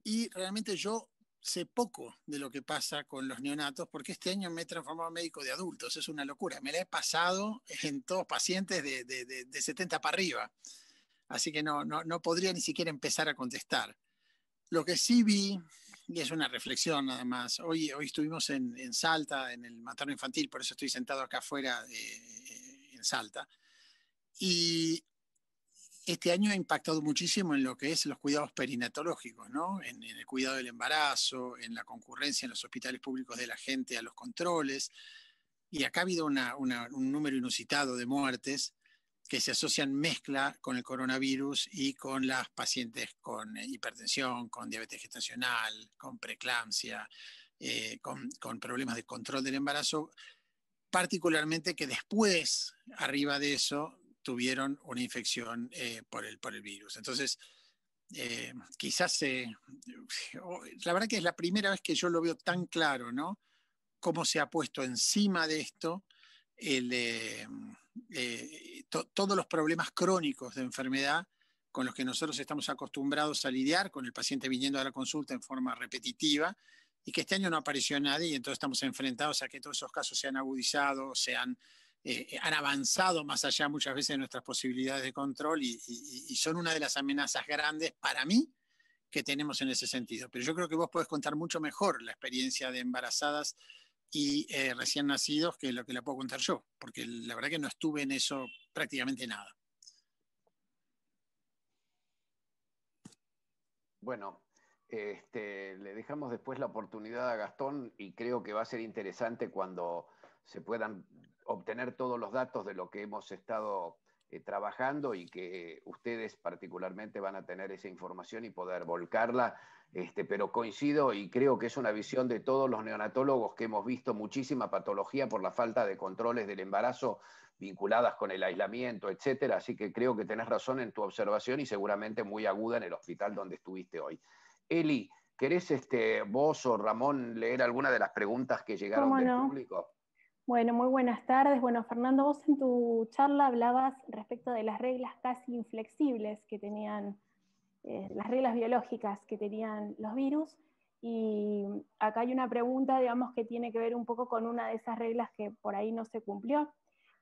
Y realmente yo sé poco de lo que pasa con los neonatos, porque este año me he transformado en médico de adultos, es una locura. Me la he pasado en todos pacientes de 70 para arriba. Así que no podría ni siquiera empezar a contestar. Lo que sí vi, y es una reflexión nada más, hoy estuvimos en Salta, en el materno infantil, por eso estoy sentado acá afuera en Salta. Y este año ha impactado muchísimo en lo que es los cuidados perinatológicos, ¿no? En el cuidado del embarazo, en la concurrencia en los hospitales públicos de la gente a los controles. Y acá ha habido un número inusitado de muertes que se asocian mezcla con el coronavirus y con las pacientes con hipertensión, con diabetes gestacional, con preeclampsia, con problemas de control del embarazo, particularmente que después, arriba de eso, tuvieron una infección por el virus. Entonces, quizás, la verdad que es la primera vez que yo lo veo tan claro, ¿no? Cómo se ha puesto encima de esto todos los problemas crónicos de enfermedad con los que nosotros estamos acostumbrados a lidiar, con el paciente viniendo a la consulta en forma repetitiva, y que este año no apareció nadie, y entonces estamos enfrentados a que todos esos casos se han agudizado, han avanzado más allá muchas veces de nuestras posibilidades de control, y son una de las amenazas grandes para mí que tenemos en ese sentido. Pero yo creo que vos podés contar mucho mejor la experiencia de embarazadas y recién nacidos que lo que la puedo contar yo, porque la verdad que no estuve en eso prácticamente nada. Bueno, le dejamos después la oportunidad a Gastón y creo que va a ser interesante cuando se puedan obtener todos los datos de lo que hemos estado trabajando y que ustedes particularmente van a tener esa información y poder volcarla, pero coincido y creo que es una visión de todos los neonatólogos que hemos visto muchísima patología por la falta de controles del embarazo vinculadas con el aislamiento, etcétera, así que creo que tenés razón en tu observación y seguramente muy aguda en el hospital donde estuviste hoy. Eli, ¿querés vos o Ramón leer alguna de las preguntas que llegaron del público? Bueno, muy buenas tardes. Bueno, Fernando, vos en tu charla hablabas respecto de las reglas casi inflexibles que tenían, las reglas biológicas que tenían los virus, Y acá hay una pregunta, digamos, que tiene que ver un poco con una de esas reglas que por ahí no se cumplió,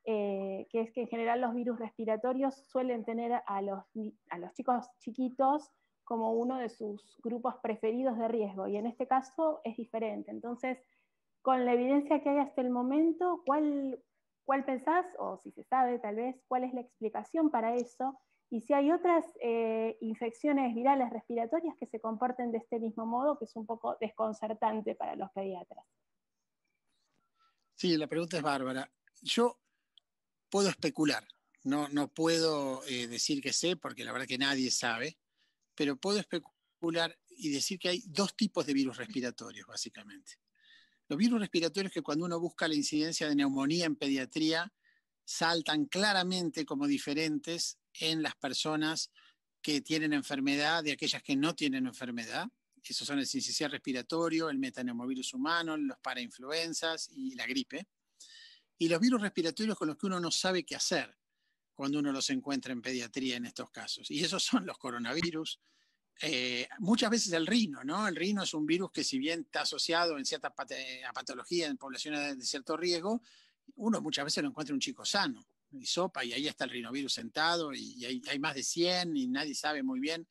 que es que en general los virus respiratorios suelen tener a los chicos chiquitos como uno de sus grupos preferidos de riesgo, y en este caso es diferente. Entonces, con la evidencia que hay hasta el momento, ¿cuál pensás, o si se sabe tal vez, cuál es la explicación para eso? Y si hay otras infecciones virales respiratorias que se comporten de este mismo modo, que es un poco desconcertante para los pediatras. Sí, la pregunta es bárbara. Yo puedo especular, no puedo decir que sé, porque la verdad que nadie sabe, pero puedo especular y decir que hay dos tipos de virus respiratorios, básicamente. Los virus respiratorios que cuando uno busca la incidencia de neumonía en pediatría, saltan claramente como diferentes en las personas que tienen enfermedad de aquellas que no tienen enfermedad. Esos son el sincicial respiratorio, el metaneumovirus humano, los parainfluenzas y la gripe. Y los virus respiratorios con los que uno no sabe qué hacer cuando uno los encuentra en pediatría en estos casos. Y esos son los coronavirus, muchas veces el rino, ¿no? El rino es un virus que, si bien está asociado en cierta patología en poblaciones de cierto riesgo, uno muchas veces lo encuentra un chico sano, y sopa, y ahí está el rinovirus sentado, y hay más de 100, y nadie sabe muy bien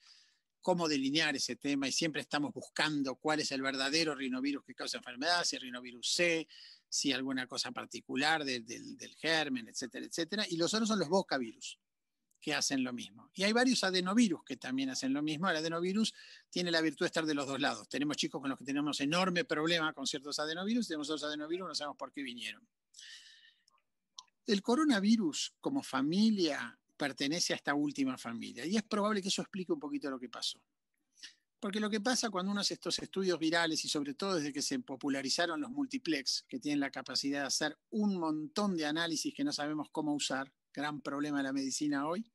cómo delinear ese tema, y siempre estamos buscando cuál es el verdadero rinovirus que causa enfermedad, si el rinovirus C, si alguna cosa particular del germen, etcétera, etcétera. Y los otros son los bocavirus, que hacen lo mismo. Y hay varios adenovirus que también hacen lo mismo. El adenovirus tiene la virtud de estar de los dos lados. Tenemos chicos con los que tenemos enorme problema con ciertos adenovirus, tenemos otros adenovirus, no sabemos por qué vinieron. El coronavirus, como familia, pertenece a esta última familia, y es probable que eso explique un poquito lo que pasó. Porque lo que pasa cuando uno hace estos estudios virales, y sobre todo desde que se popularizaron los multiplex, que tienen la capacidad de hacer un montón de análisis que no sabemos cómo usar, gran problema de la medicina hoy,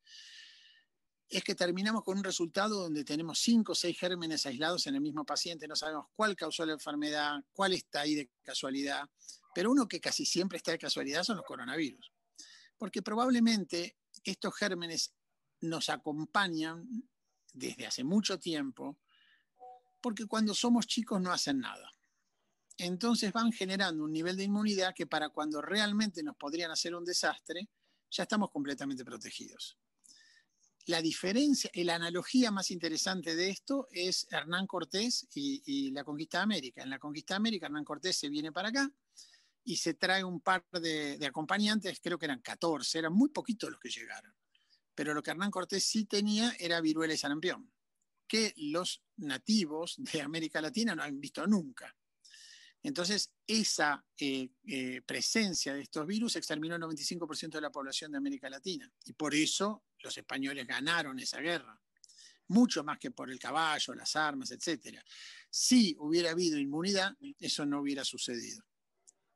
es que terminamos con un resultado donde tenemos 5 o 6 gérmenes aislados en el mismo paciente, no sabemos cuál causó la enfermedad, cuál está ahí de casualidad, pero uno que casi siempre está de casualidad son los coronavirus. Porque probablemente estos gérmenes nos acompañan desde hace mucho tiempo, porque cuando somos chicos no hacen nada. Entonces van generando un nivel de inmunidad que, para cuando realmente nos podrían hacer un desastre, ya estamos completamente protegidos. La diferencia, la analogía más interesante de esto es Hernán Cortés y la conquista de América. En la conquista de América, Hernán Cortés se viene para acá y se trae un par de acompañantes, creo que eran 14, eran muy poquitos los que llegaron. Pero lo que Hernán Cortés sí tenía era viruela y sarampión, que los nativos de América Latina no han visto nunca. Entonces, esa presencia de estos virus exterminó el 95% de la población de América Latina. Y por eso los españoles ganaron esa guerra, mucho más que por el caballo, las armas, etc. Si hubiera habido inmunidad, eso no hubiera sucedido.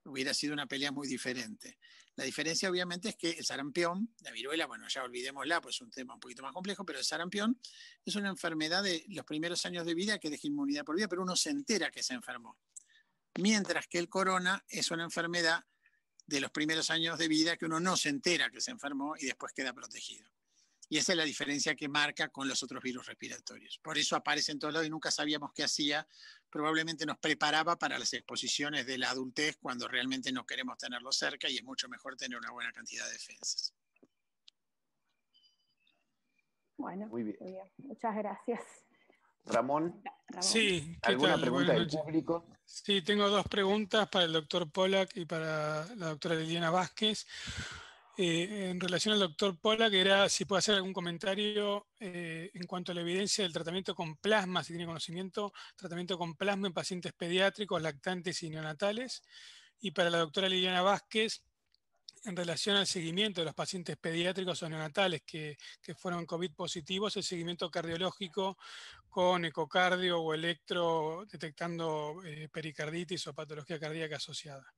Hubiera sido una pelea muy diferente. La diferencia, obviamente, es que el sarampión, la viruela, bueno, ya olvidémosla, pues es un tema un poquito más complejo, pero el sarampión es una enfermedad de los primeros años de vida que deja inmunidad por vida, pero uno se entera que se enfermó. Mientras que el corona es una enfermedad de los primeros años de vida que uno no se entera que se enfermó y después queda protegido. Y esa es la diferencia que marca con los otros virus respiratorios. Por eso aparece en todos lados y nunca sabíamos qué hacía. Probablemente nos preparaba para las exposiciones de la adultez, cuando realmente no queremos tenerlo cerca, y es mucho mejor tener una buena cantidad de defensas. Bueno, muy bien. Muchas gracias. Ramón, sí, ¿alguna pregunta del público? Sí, tengo 2 preguntas para el doctor Pollack y para la doctora Liliana Vázquez. En relación al doctor Pollack, era si puede hacer algún comentario en cuanto a la evidencia del tratamiento con plasma, si tiene conocimiento, tratamiento con plasma en pacientes pediátricos, lactantes y neonatales. Y para la doctora Liliana Vázquez, en relación al seguimiento de los pacientes pediátricos o neonatales que fueron COVID positivos, el seguimiento cardiológico con ecocardio o electro detectando pericarditis o patología cardíaca asociada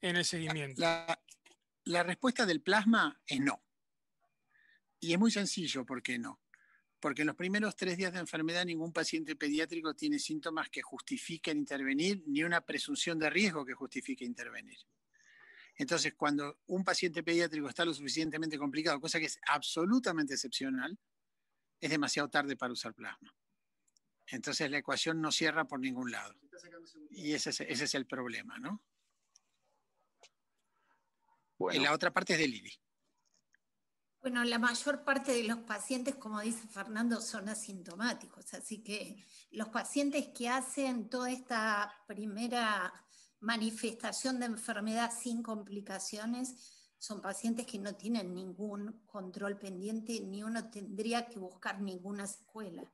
en el seguimiento. La respuesta del plasma es no. Y es muy sencillo, ¿por qué no? Porque en los primeros 3 días de enfermedad ningún paciente pediátrico tiene síntomas que justifiquen intervenir, ni una presunción de riesgo que justifique intervenir. Entonces, cuando un paciente pediátrico está lo suficientemente complicado, cosa que es absolutamente excepcional, es demasiado tarde para usar plasma. Entonces la ecuación no cierra por ningún lado. Y ese es el problema, ¿no? Bueno. Y la otra parte es de Lili. Bueno, la mayor parte de los pacientes, como dice Fernando, son asintomáticos, así que los pacientes que hacen toda esta primera manifestación de enfermedad sin complicaciones son pacientes que no tienen ningún control pendiente, ni uno tendría que buscar ninguna secuela.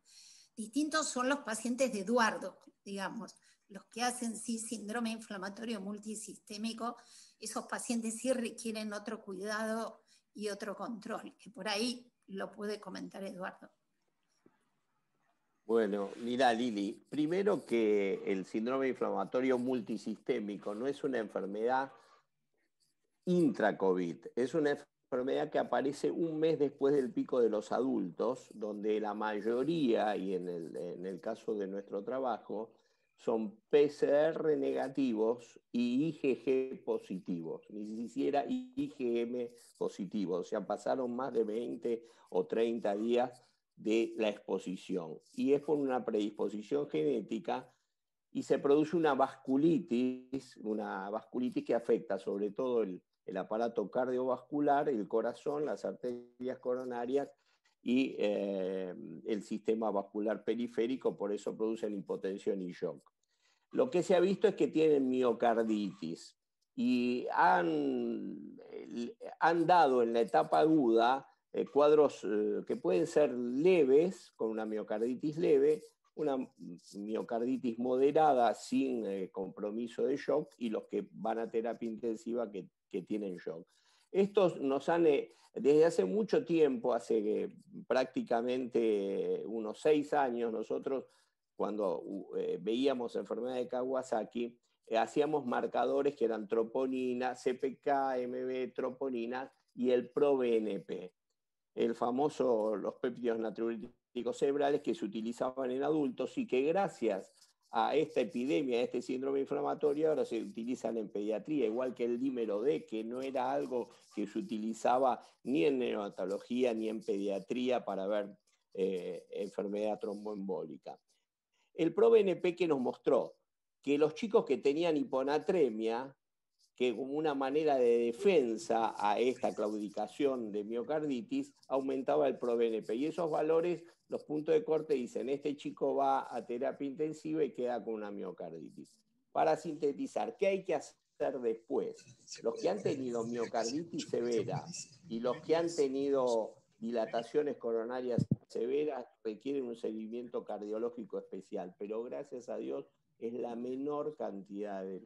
Distintos son los pacientes de Eduardo, digamos, los que hacen sí síndrome inflamatorio multisistémico, esos pacientes sí requieren otro cuidado y otro control, que por ahí lo puede comentar Eduardo. Bueno, mira Lili, primero que el síndrome inflamatorio multisistémico no es una enfermedad intra-COVID, es una enfermedad que aparece un mes después del pico de los adultos, donde la mayoría, y en el caso de nuestro trabajo, son PCR negativos y IgG positivos, ni siquiera IgM positivos, o sea, pasaron más de 20 o 30 días de la exposición. Y es por una predisposición genética y se produce una vasculitis que afecta sobre todo el aparato cardiovascular, el corazón, las arterias coronarias y el sistema vascular periférico, por eso producen hipotensión y shock. Lo que se ha visto es que tienen miocarditis y han dado en la etapa aguda cuadros que pueden ser leves, con una miocarditis leve, una miocarditis moderada sin compromiso de shock y los que van a terapia intensiva que tienen shock. Estos nos han, desde hace mucho tiempo, hace prácticamente unos 6 años, nosotros cuando veíamos enfermedad de Kawasaki, hacíamos marcadores que eran troponina, CPK, MB, troponina y el ProBNP. El famoso, los péptidos natriuréticos cerebrales que se utilizaban en adultos y que gracias a esta epidemia, a este síndrome inflamatorio, ahora se utilizan en pediatría, igual que el dímero D, que no era algo que se utilizaba ni en neonatología ni en pediatría para ver enfermedad tromboembólica. El ProBNP que nos mostró que los chicos que tenían hiponatremia, que como una manera de defensa a esta claudicación de miocarditis, aumentaba el ProBNP. Y esos valores, los puntos de corte dicen, este chico va a terapia intensiva y queda con una miocarditis. Para sintetizar, ¿qué hay que hacer después? Los que han tenido miocarditis severa y los que han tenido dilataciones coronarias severas requieren un seguimiento cardiológico especial, pero gracias a Dios es la menor cantidad de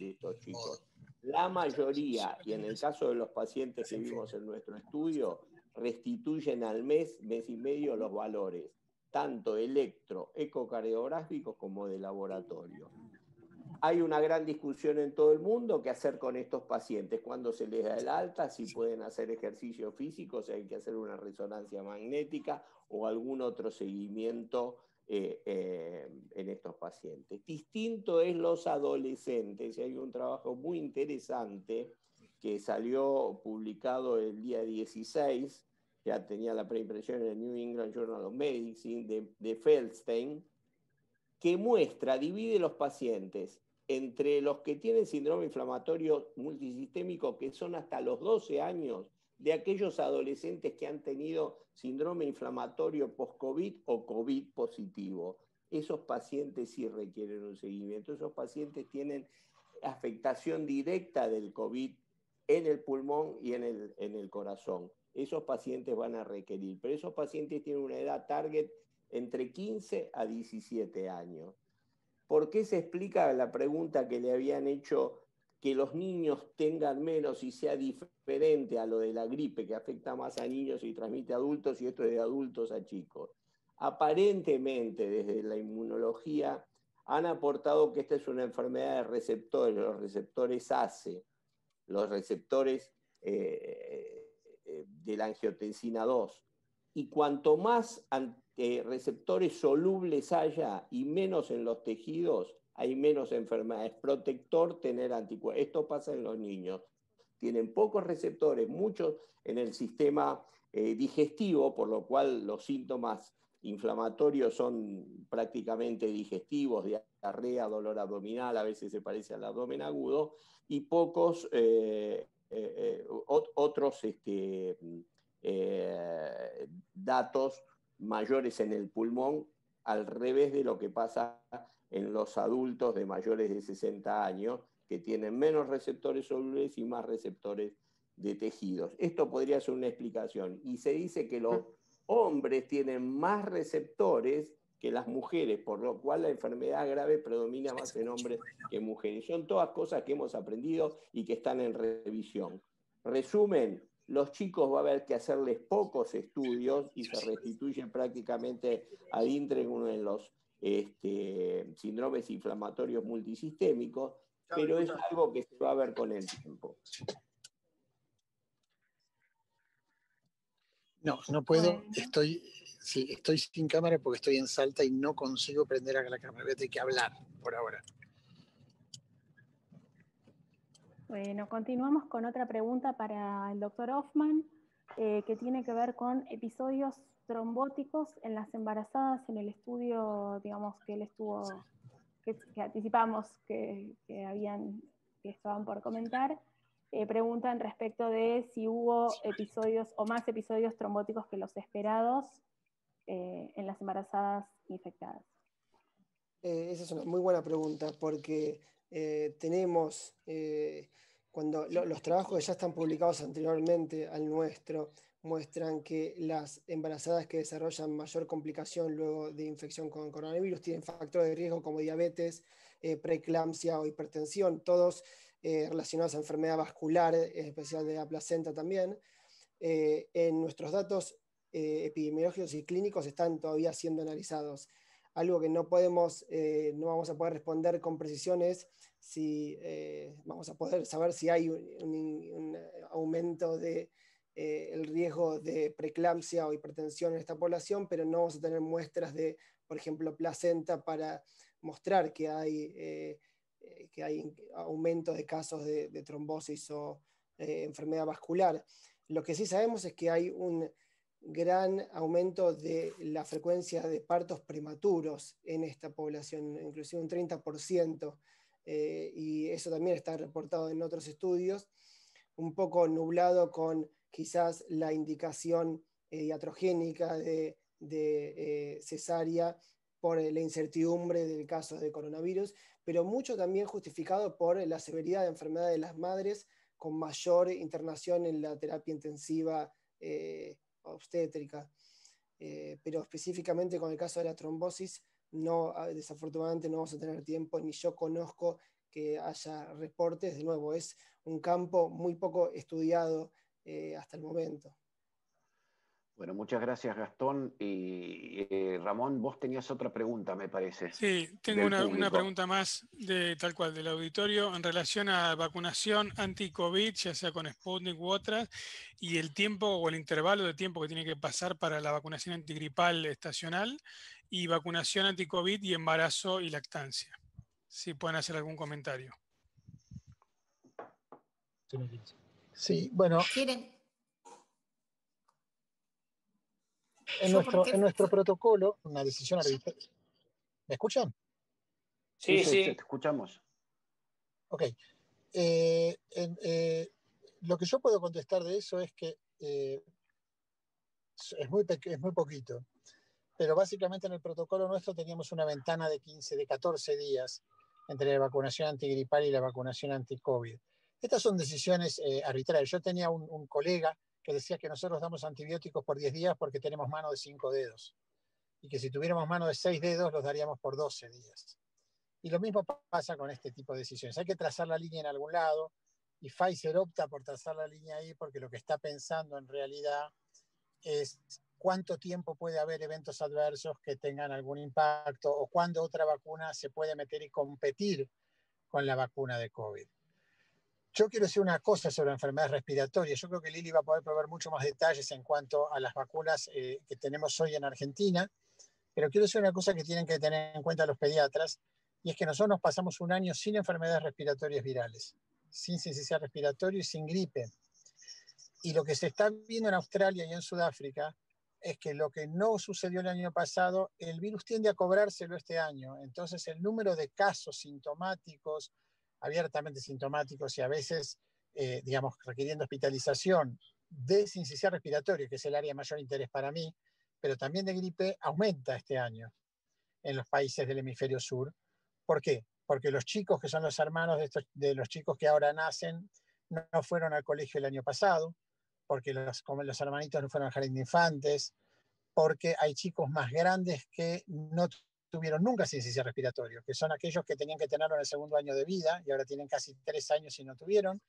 estos chicos. La mayoría, y en el caso de los pacientes que vimos en nuestro estudio, restituyen al mes, mes y medio los valores, tanto ecocardiográficos como de laboratorio. Hay una gran discusión en todo el mundo qué hacer con estos pacientes, cuándo se les da el alta, si pueden hacer ejercicio físico, si hay que hacer una resonancia magnética o algún otro seguimiento en estos pacientes. Distinto es los adolescentes, y hay un trabajo muy interesante que salió publicado el día 16, ya tenía la preimpresión en el New England Journal of Medicine, de Feldstein, que divide los pacientes entre los que tienen síndrome inflamatorio multisistémico, que son hasta los 12 años, de aquellos adolescentes que han tenido síndrome inflamatorio post-COVID o COVID positivo. Esos pacientes sí requieren un seguimiento. Esos pacientes tienen afectación directa del COVID en el pulmón y en el corazón. Esos pacientes van a requerir, pero esos pacientes tienen una edad target entre 15 a 17 años. ¿Por qué se explica la pregunta que le habían hecho que los niños tengan menos y sea diferente a lo de la gripe, que afecta más a niños y transmite a adultos, y esto es de adultos a chicos? Aparentemente, desde la inmunología, han aportado que esta es una enfermedad de receptores, los receptores ACE, los receptores de la angiotensina 2. Y cuanto más receptores solubles haya y menos en los tejidos, hay menos enfermedades. Protector tener anticuerpos. Esto pasa en los niños. Tienen pocos receptores, muchos en el sistema digestivo, por lo cual los síntomas inflamatorios son prácticamente digestivos, diarrea, dolor abdominal, a veces se parece al abdomen agudo, y pocos otros datos mayores en el pulmón, al revés de lo que pasa en los adultos de mayores de 60 años, que tienen menos receptores solubles y más receptores de tejidos. Esto podría ser una explicación. Y se dice que los hombres tienen más receptores que las mujeres, por lo cual la enfermedad grave predomina más en hombres que en mujeres. Son todas cosas que hemos aprendido y que están en revisión. Resumen, los chicos va a haber que hacerles pocos estudios y se restituyen prácticamente ad integrum en los síndromes inflamatorios multisistémicos, pero es algo que se va a ver con el tiempo. No puedo, estoy sin cámara porque estoy en Salta y no consigo prender a la cámara, voy a tener que hablar por ahora. Bueno, continuamos con otra pregunta para el doctor Hoffman, que tiene que ver con episodios trombóticos en las embarazadas en el estudio, digamos, que él estuvo, que anticipamos que estaban por comentar. Preguntan respecto de si hubo episodios o más episodios trombóticos que los esperados en las embarazadas infectadas. Esa es una muy buena pregunta porque tenemos, cuando los trabajos que ya están publicados anteriormente al nuestro, muestran que las embarazadas que desarrollan mayor complicación luego de infección con coronavirus tienen factores de riesgo como diabetes, preeclampsia o hipertensión, todos relacionados a enfermedad vascular, en especial de la placenta también. En nuestros datos epidemiológicos y clínicos están todavía siendo analizados. Algo que no vamos a poder responder con precisión es si vamos a poder saber si hay un aumento de el riesgo de preeclampsia o hipertensión en esta población, pero no vamos a tener muestras de, por ejemplo, placenta para mostrar que hay aumento de casos de trombosis o enfermedad vascular. Lo que sí sabemos es que hay un gran aumento de la frecuencia de partos prematuros en esta población, inclusive un 30%, y eso también está reportado en otros estudios, un poco nublado con quizás la indicación iatrogénica de cesárea por la incertidumbre del caso de coronavirus, pero mucho también justificado por la severidad de enfermedad de las madres con mayor internación en la terapia intensiva obstétrica. Pero específicamente con el caso de la trombosis, desafortunadamente no vamos a tener tiempo, ni yo conozco que haya reportes. De nuevo, es un campo muy poco estudiado hasta el momento. Bueno, muchas gracias, Gastón. Y Ramón, vos tenías otra pregunta, me parece. Sí, tengo una pregunta más tal cual del auditorio en relación a vacunación anti-COVID, ya sea con Sputnik u otras, y el tiempo o el intervalo de tiempo que tiene que pasar para la vacunación antigripal estacional y vacunación anti-COVID y embarazo y lactancia. Si pueden hacer algún comentario. Sí, bueno. ¿Quieren? En nuestro protocolo, una decisión arbitraria. ¿Me escuchan? Sí, te escuchamos. Ok. Lo que yo puedo contestar de eso es que es muy poquito, pero básicamente en el protocolo nuestro teníamos una ventana de 14 días entre la vacunación antigripal y la vacunación anti-COVID. Estas son decisiones arbitrarias. Yo tenía un colega que decía que nosotros damos antibióticos por 10 días porque tenemos mano de 5 dedos, y que si tuviéramos mano de 6 dedos los daríamos por 12 días. Y lo mismo pasa con este tipo de decisiones. Hay que trazar la línea en algún lado, y Pfizer opta por trazar la línea ahí porque lo que está pensando en realidad es cuánto tiempo puede haber eventos adversos que tengan algún impacto, o cuándo otra vacuna se puede meter y competir con la vacuna de COVID. Yo quiero decir una cosa sobre enfermedades respiratorias. Yo creo que Lili va a poder proveer mucho más detalles en cuanto a las vacunas que tenemos hoy en Argentina, pero quiero decir una cosa que tienen que tener en cuenta los pediatras, y es que nosotros nos pasamos un año sin enfermedades respiratorias virales, sin sincicial respiratorio y sin gripe. Y lo que se está viendo en Australia y en Sudáfrica es que lo que no sucedió el año pasado, el virus tiende a cobrárselo este año. Entonces el número de casos sintomáticos, abiertamente sintomáticos y a veces, digamos, requiriendo hospitalización de sincicial respiratorio, que es el área de mayor interés para mí, pero también de gripe, aumenta este año en los países del hemisferio sur. ¿Por qué? Porque los chicos que son los hermanos de los chicos que ahora nacen no fueron al colegio el año pasado, porque como los hermanitos no fueron al jardín de infantes, porque hay chicos más grandes que no tuvieron nunca sincicial respiratorio, que son aquellos que tenían que tenerlo en el segundo año de vida y ahora tienen casi 3 años y no tuvieron,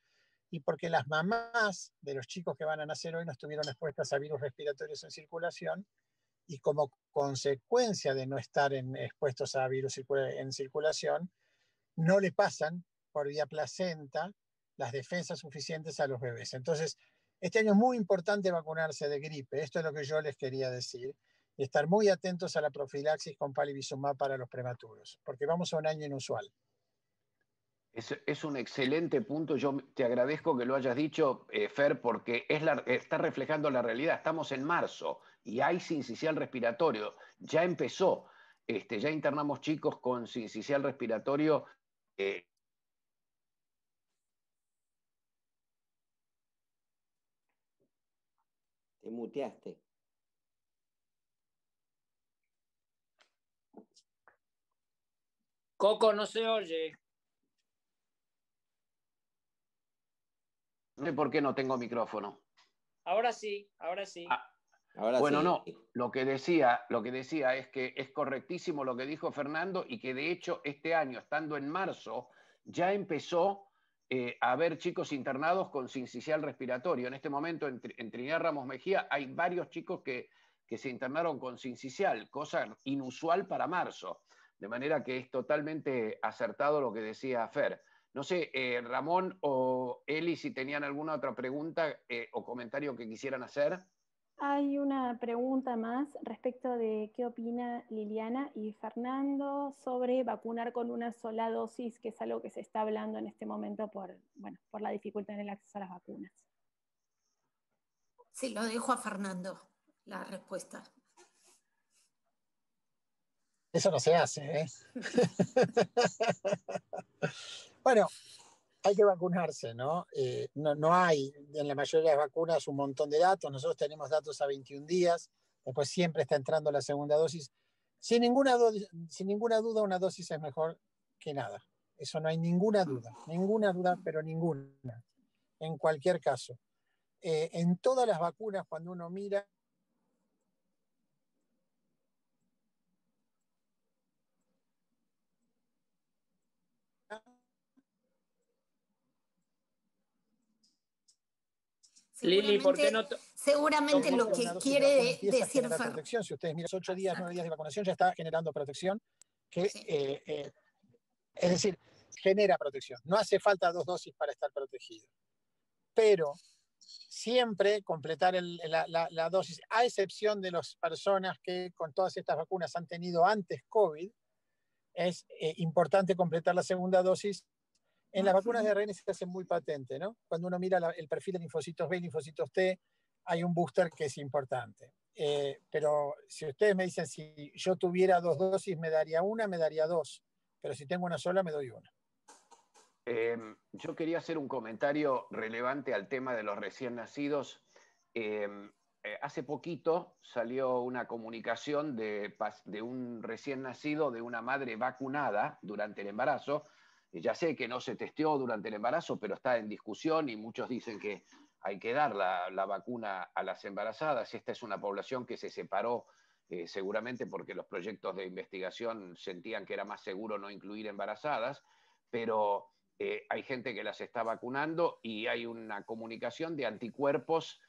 y porque las mamás de los chicos que van a nacer hoy no estuvieron expuestas a virus respiratorios en circulación, y como consecuencia de no estar expuestos a virus en circulación, no le pasan por vía placenta las defensas suficientes a los bebés. Entonces, este año es muy importante vacunarse de gripe. Esto es lo que yo les quería decir. Y estar muy atentos a la profilaxis con palivizumab para los prematuros, porque vamos a un año inusual. Es un excelente punto. Yo te agradezco que lo hayas dicho, Fer, porque está reflejando la realidad. Estamos en marzo y hay sincicial respiratorio. Ya empezó. Ya internamos chicos con sincicial respiratorio. Te muteaste. Coco, no se oye. No sé por qué no tengo micrófono. Ahora sí, ahora sí. Ahora Bueno, sí. no, lo que decía es que es correctísimo lo que dijo Fernando y que de hecho este año, estando en marzo, ya empezó a haber chicos internados con sincicial respiratorio. En este momento en Trinidad Ramos Mejía hay varios chicos que se internaron con sincicial, cosa inusual para marzo. De manera que es totalmente acertado lo que decía Fer. No sé, Ramón o Eli, si tenían alguna otra pregunta o comentario que quisieran hacer. Hay una pregunta más respecto de qué opina Liliana y Fernando sobre vacunar con una sola dosis, que es algo que se está hablando en este momento por la dificultad en el acceso a las vacunas. Sí, lo dejo a Fernando, la respuesta. Eso no se hace, ¿eh? Bueno, hay que vacunarse, ¿no? No hay en la mayoría de las vacunas un montón de datos. Nosotros tenemos datos a 21 días. Después siempre está entrando la segunda dosis. Sin ninguna duda, una dosis es mejor que nada. Eso no hay ninguna duda, pero ninguna. En cualquier caso. En todas las vacunas, cuando uno mira, Lili, ¿por qué no? Seguramente lo que quiere decir protección. Si ustedes miran 8 días, 9 días de vacunación, ya está generando protección. Es decir, genera protección. No hace falta 2 dosis para estar protegido. Pero siempre completar la dosis, a excepción de las personas que con todas estas vacunas han tenido antes COVID, es importante completar la segunda dosis. En las vacunas de ARN se hace muy patente, ¿no? Cuando uno mira el perfil de linfocitos B y linfocitos T, hay un booster que es importante. Pero si ustedes me dicen, si yo tuviera 2 dosis, me daría una, me daría 2. Pero si tengo una sola, me doy una. Yo quería hacer un comentario relevante al tema de los recién nacidos. Hace poquito salió una comunicación de un recién nacido de una madre vacunada durante el embarazo. Ya sé que no se testeó durante el embarazo, pero está en discusión y muchos dicen que hay que dar la vacuna a las embarazadas. Esta es una población que se separó seguramente porque los proyectos de investigación sentían que era más seguro no incluir embarazadas, pero hay gente que las está vacunando y hay una comunicación de anticuerpos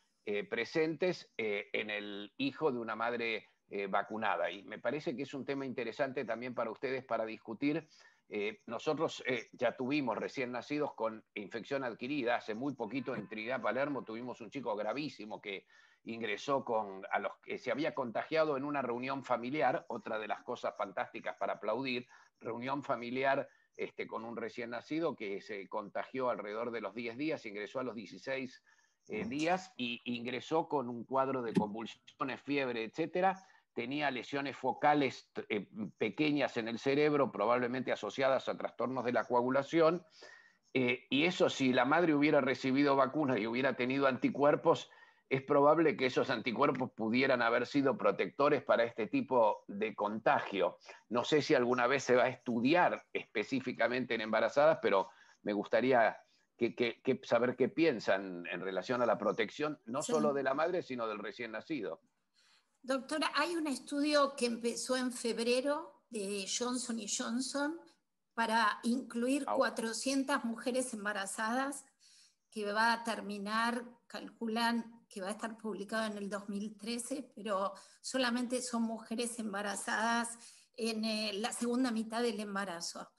presentes en el hijo de una madre vacunada. Y me parece que es un tema interesante también para ustedes para discutir. Nosotros ya tuvimos recién nacidos con infección adquirida. Hace muy poquito en Trinidad, Palermo, tuvimos un chico gravísimo que ingresó a los que se había contagiado en una reunión familiar, otra de las cosas fantásticas para aplaudir, reunión familiar con un recién nacido que se contagió alrededor de los 10 días, ingresó a los 16 días y ingresó con un cuadro de convulsiones, fiebre, etcétera. Tenía lesiones focales pequeñas en el cerebro, probablemente asociadas a trastornos de la coagulación. Y eso, si la madre hubiera recibido vacunas y hubiera tenido anticuerpos, es probable que esos anticuerpos pudieran haber sido protectores para este tipo de contagio. No sé si alguna vez se va a estudiar específicamente en embarazadas, pero me gustaría saber qué piensan en relación a la protección, no solo de la madre, sino del recién nacido. Doctora, hay un estudio que empezó en febrero de Johnson & Johnson para incluir 400 mujeres embarazadas, que va a terminar, calculan que va a estar publicado en el 2013, pero solamente son mujeres embarazadas en la segunda mitad del embarazo.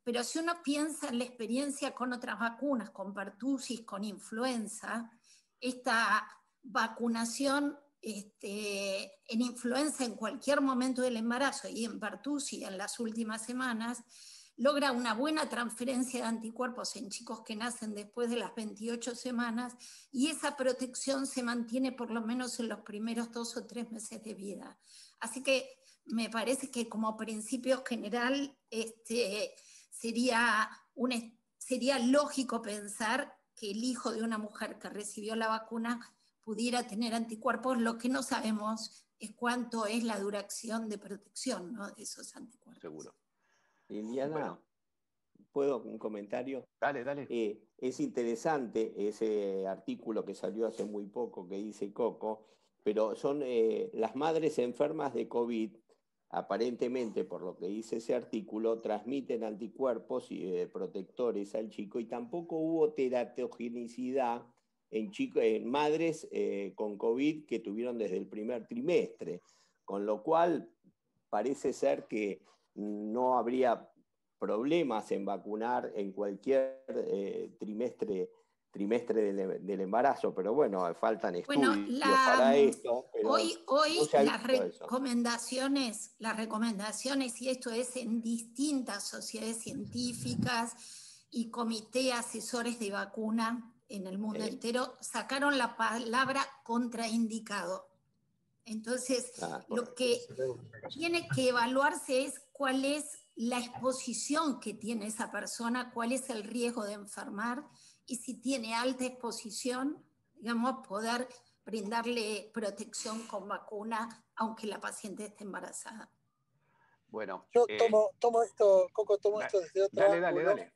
Pero si uno piensa en la experiencia con otras vacunas, con pertussis, con influenza, esta vacunación en influenza en cualquier momento del embarazo y en pertussis en las últimas semanas, logra una buena transferencia de anticuerpos en chicos que nacen después de las 28 semanas y esa protección se mantiene por lo menos en los primeros 2 o 3 meses de vida. Así que me parece que como principio general sería lógico pensar que el hijo de una mujer que recibió la vacuna pudiera tener anticuerpos. Lo que no sabemos es cuánto es la duración de protección, ¿no?, de esos anticuerpos. Seguro. Liliana, Bueno. ¿puedo un comentario? Dale, dale. Es interesante ese artículo que salió hace muy poco que dice Coco, pero son las madres enfermas de COVID, aparentemente, por lo que dice ese artículo, transmiten anticuerpos y protectores al chico, y tampoco hubo teratogenicidad en madres con COVID que tuvieron desde el primer trimestre, con lo cual parece ser que no habría problemas en vacunar en cualquier trimestre del embarazo, pero bueno, faltan estudios para esto. Pero hoy no las recomendaciones, y esto es en distintas sociedades científicas y comités asesores de vacuna en el mundo entero, sacaron la palabra contraindicado. Entonces, lo que tiene que evaluarse es cuál es la exposición que tiene esa persona, cuál es el riesgo de enfermar, y si tiene alta exposición, digamos, poder brindarle protección con vacuna, aunque la paciente esté embarazada. Bueno, yo tomo esto, Coco, esto desde otro ángulo. Dale.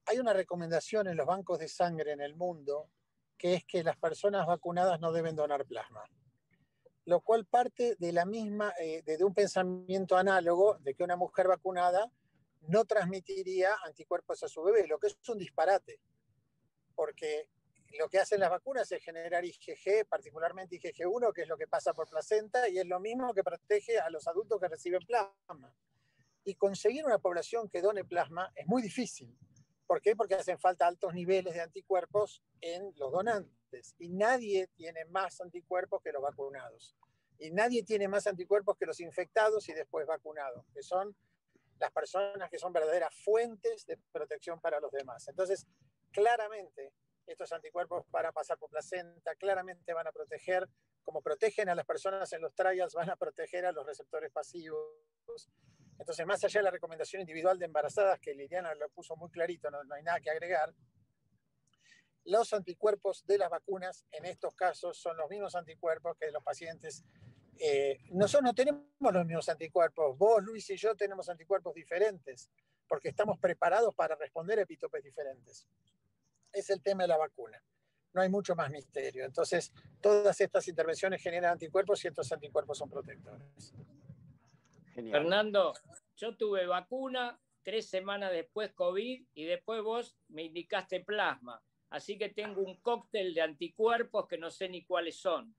Hay una recomendación en los bancos de sangre en el mundo, que es que las personas vacunadas no deben donar plasma, lo cual parte de la misma, de un pensamiento análogo de que una mujer vacunada no transmitiría anticuerpos a su bebé, lo que es un disparate, porque lo que hacen las vacunas es generar IgG, particularmente IgG1, que es lo que pasa por placenta, y es lo mismo que protege a los adultos que reciben plasma. Y conseguir una población que done plasma es muy difícil. ¿Por qué? Porque hacen falta altos niveles de anticuerpos en los donantes. Y nadie tiene más anticuerpos que los vacunados. Y nadie tiene más anticuerpos que los infectados y después vacunados, que son las personas que son verdaderas fuentes de protección para los demás. Entonces, claramente, estos anticuerpos van a pasar por placenta, claramente van a proteger, como protegen a las personas en los trials, van a proteger a los receptores pasivos. Entonces, más allá de la recomendación individual de embarazadas, que Liliana lo puso muy clarito, no hay nada que agregar, los anticuerpos de las vacunas en estos casos son los mismos anticuerpos que de los pacientes. Nosotros no tenemos los mismos anticuerpos. Vos, Luis y yo tenemos anticuerpos diferentes porque estamos preparados para responder a epitopes diferentes. Es el tema de la vacuna. No hay mucho más misterio. Entonces, todas estas intervenciones generan anticuerpos y estos anticuerpos son protectores. Genial. Fernando, yo tuve vacuna, 3 semanas después COVID y después vos me indicaste plasma. Así que tengo un cóctel de anticuerpos que no sé ni cuáles son.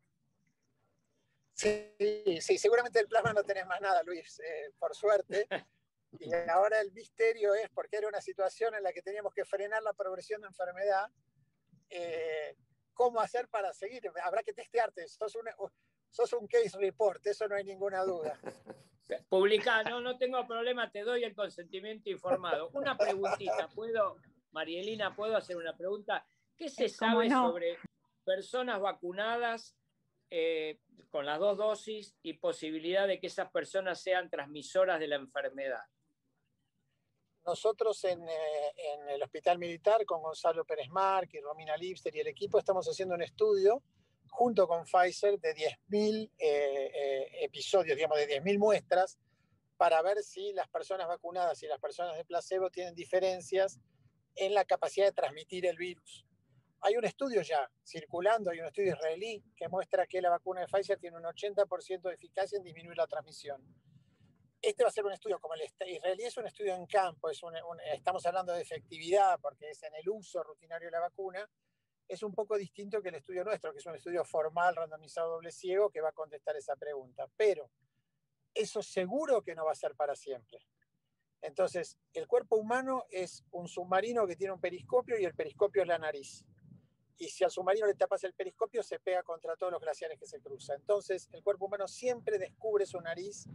Sí, seguramente el plasma no tenés más nada, Luis, por suerte. Y ahora el misterio es, porque era una situación en la que teníamos que frenar la progresión de enfermedad, ¿cómo hacer para seguir? Habrá que testearte, sos un case report, eso no hay ninguna duda. Publicá, no tengo problema, te doy el consentimiento informado. Una preguntita, Marielina, ¿puedo hacer una pregunta? ¿Qué se sabe no? sobre personas vacunadas con las 2 dosis y posibilidad de que esas personas sean transmisoras de la enfermedad? Nosotros en el Hospital Militar, con Gonzalo Pérez Marc y Romina Lipster y el equipo, estamos haciendo un estudio junto con Pfizer de 10.000 episodios, digamos, de 10.000 muestras, para ver si las personas vacunadas y las personas de placebo tienen diferencias en la capacidad de transmitir el virus. Hay un estudio ya circulando, hay un estudio israelí que muestra que la vacuna de Pfizer tiene un 80% de eficacia en disminuir la transmisión. Este va a ser un estudio como el israelí, es un estudio en campo, estamos hablando de efectividad porque es en el uso rutinario de la vacuna. Es un poco distinto que el estudio nuestro, que es un estudio formal, randomizado, doble ciego, que va a contestar esa pregunta. Pero eso seguro que no va a ser para siempre. Entonces, el cuerpo humano es un submarino que tiene un periscopio y el periscopio es la nariz. Y si al submarino le tapas el periscopio, se pega contra todos los glaciares que se cruzan. Entonces, el cuerpo humano siempre descubre su nariz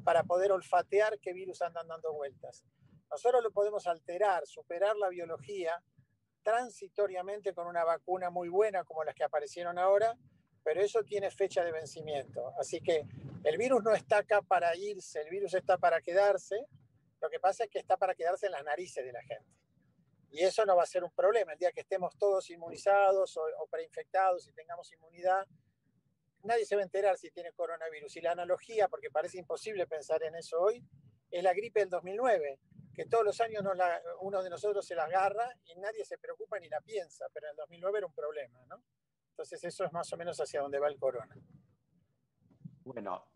para poder olfatear qué virus andan dando vueltas. Nosotros lo podemos alterar, superar la biología transitoriamente con una vacuna muy buena como las que aparecieron ahora, pero eso tiene fecha de vencimiento. Así que el virus no está acá para irse, el virus está para quedarse. Lo que pasa es que está para quedarse en las narices de la gente. Y eso no va a ser un problema. El día que estemos todos inmunizados o preinfectados y tengamos inmunidad, nadie se va a enterar si tiene coronavirus. Y la analogía, porque parece imposible pensar en eso hoy, es la gripe del 2009, que todos los años uno de nosotros se la agarra y nadie se preocupa ni la piensa, pero en el 2009 era un problema, ¿no? Entonces eso es más o menos hacia donde va el corona. Bueno,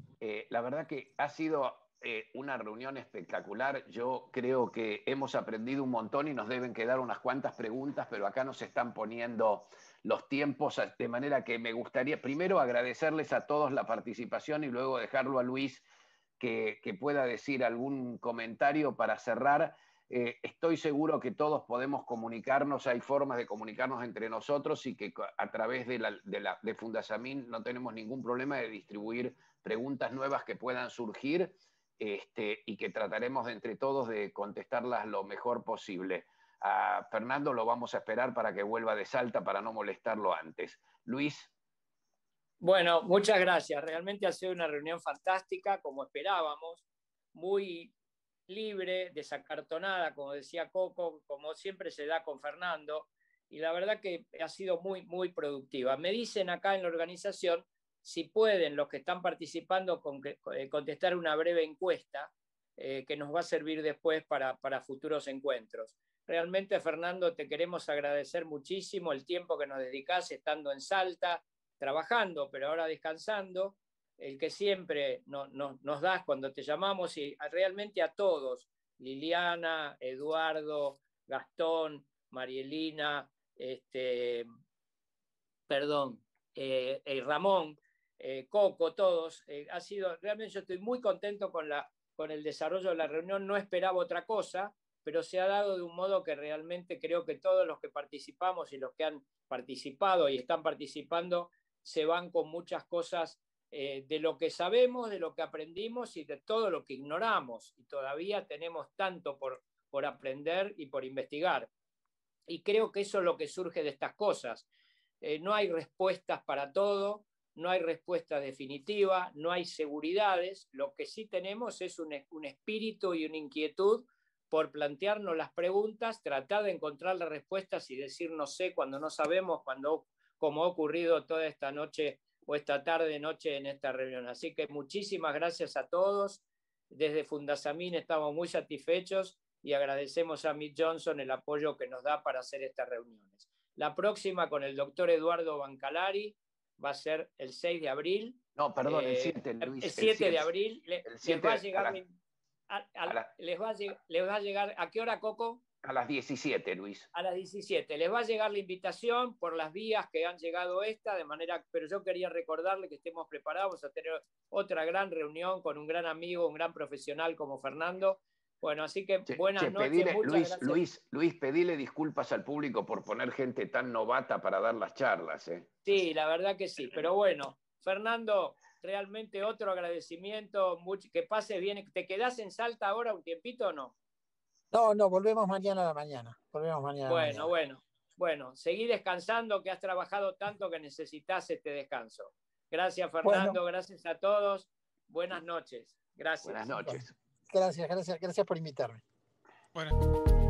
la verdad que ha sido una reunión espectacular. Yo creo que hemos aprendido un montón y nos deben quedar unas cuantas preguntas, pero acá nos están poniendo los tiempos, de manera que me gustaría primero agradecerles a todos la participación y luego dejarlo a Luis que pueda decir algún comentario para cerrar. Estoy seguro que todos podemos comunicarnos, hay formas de comunicarnos entre nosotros y que a través de Fundasamin no tenemos ningún problema de distribuir preguntas nuevas que puedan surgir y que trataremos entre todos de contestarlas lo mejor posible. A Fernando lo vamos a esperar para que vuelva de Salta para no molestarlo antes. Luis. Bueno, muchas gracias. Realmente ha sido una reunión fantástica, como esperábamos, muy libre, desacartonada, como decía Coco, como siempre se da con Fernando, y la verdad que ha sido muy, muy productiva. Me dicen acá en la organización si pueden los que están participando contestar una breve encuesta que nos va a servir después para futuros encuentros. Realmente, Fernando, te queremos agradecer muchísimo el tiempo que nos dedicás estando en Salta, trabajando, pero ahora descansando, el que siempre nos das cuando te llamamos, y realmente a todos, Liliana, Eduardo, Gastón, Marielina, Ramón, Coco, todos, ha sido, realmente yo estoy muy contento con el desarrollo de la reunión, no esperaba otra cosa, pero se ha dado de un modo que realmente creo que todos los que participamos y los que han participado y están participando se van con muchas cosas de lo que sabemos, de lo que aprendimos y de todo lo que ignoramos. Y todavía tenemos tanto por aprender y por investigar. Y creo que eso es lo que surge de estas cosas. No hay respuestas para todo, no hay respuesta definitiva, no hay seguridades. Lo que sí tenemos es un espíritu y una inquietud por plantearnos las preguntas, tratar de encontrar las respuestas y decir no sé cuando no sabemos, como ha ocurrido toda esta noche o esta tarde-noche en esta reunión. Así que muchísimas gracias a todos. Desde Fundasamin estamos muy satisfechos y agradecemos a Mick Johnson el apoyo que nos da para hacer estas reuniones. La próxima con el doctor Eduardo Bancalari va a ser el 6 de abril. No, perdón, el 7, Luis. El 7 de abril. Les va a llegar... les va a llegar... ¿A qué hora, Coco? A las 17, Luis. A las 17. Les va a llegar la invitación por las vías que han llegado de manera, pero yo quería recordarle que estemos preparados a tener otra gran reunión con un gran amigo, un gran profesional como Fernando. Bueno, así que buenas noches. Muchas gracias. Luis, pedile disculpas al público por poner gente tan novata para dar las charlas. Sí, la verdad que sí. Pero bueno, Fernando, realmente otro agradecimiento. Que pases bien. ¿Te quedás en Salta ahora un tiempito o no? No, volvemos mañana a la mañana. Bueno. Bueno, seguí descansando, que has trabajado tanto que necesitas este descanso. Gracias, Fernando, Bueno. gracias a todos. Buenas noches. Gracias. Buenas noches. Gracias por invitarme. Bueno.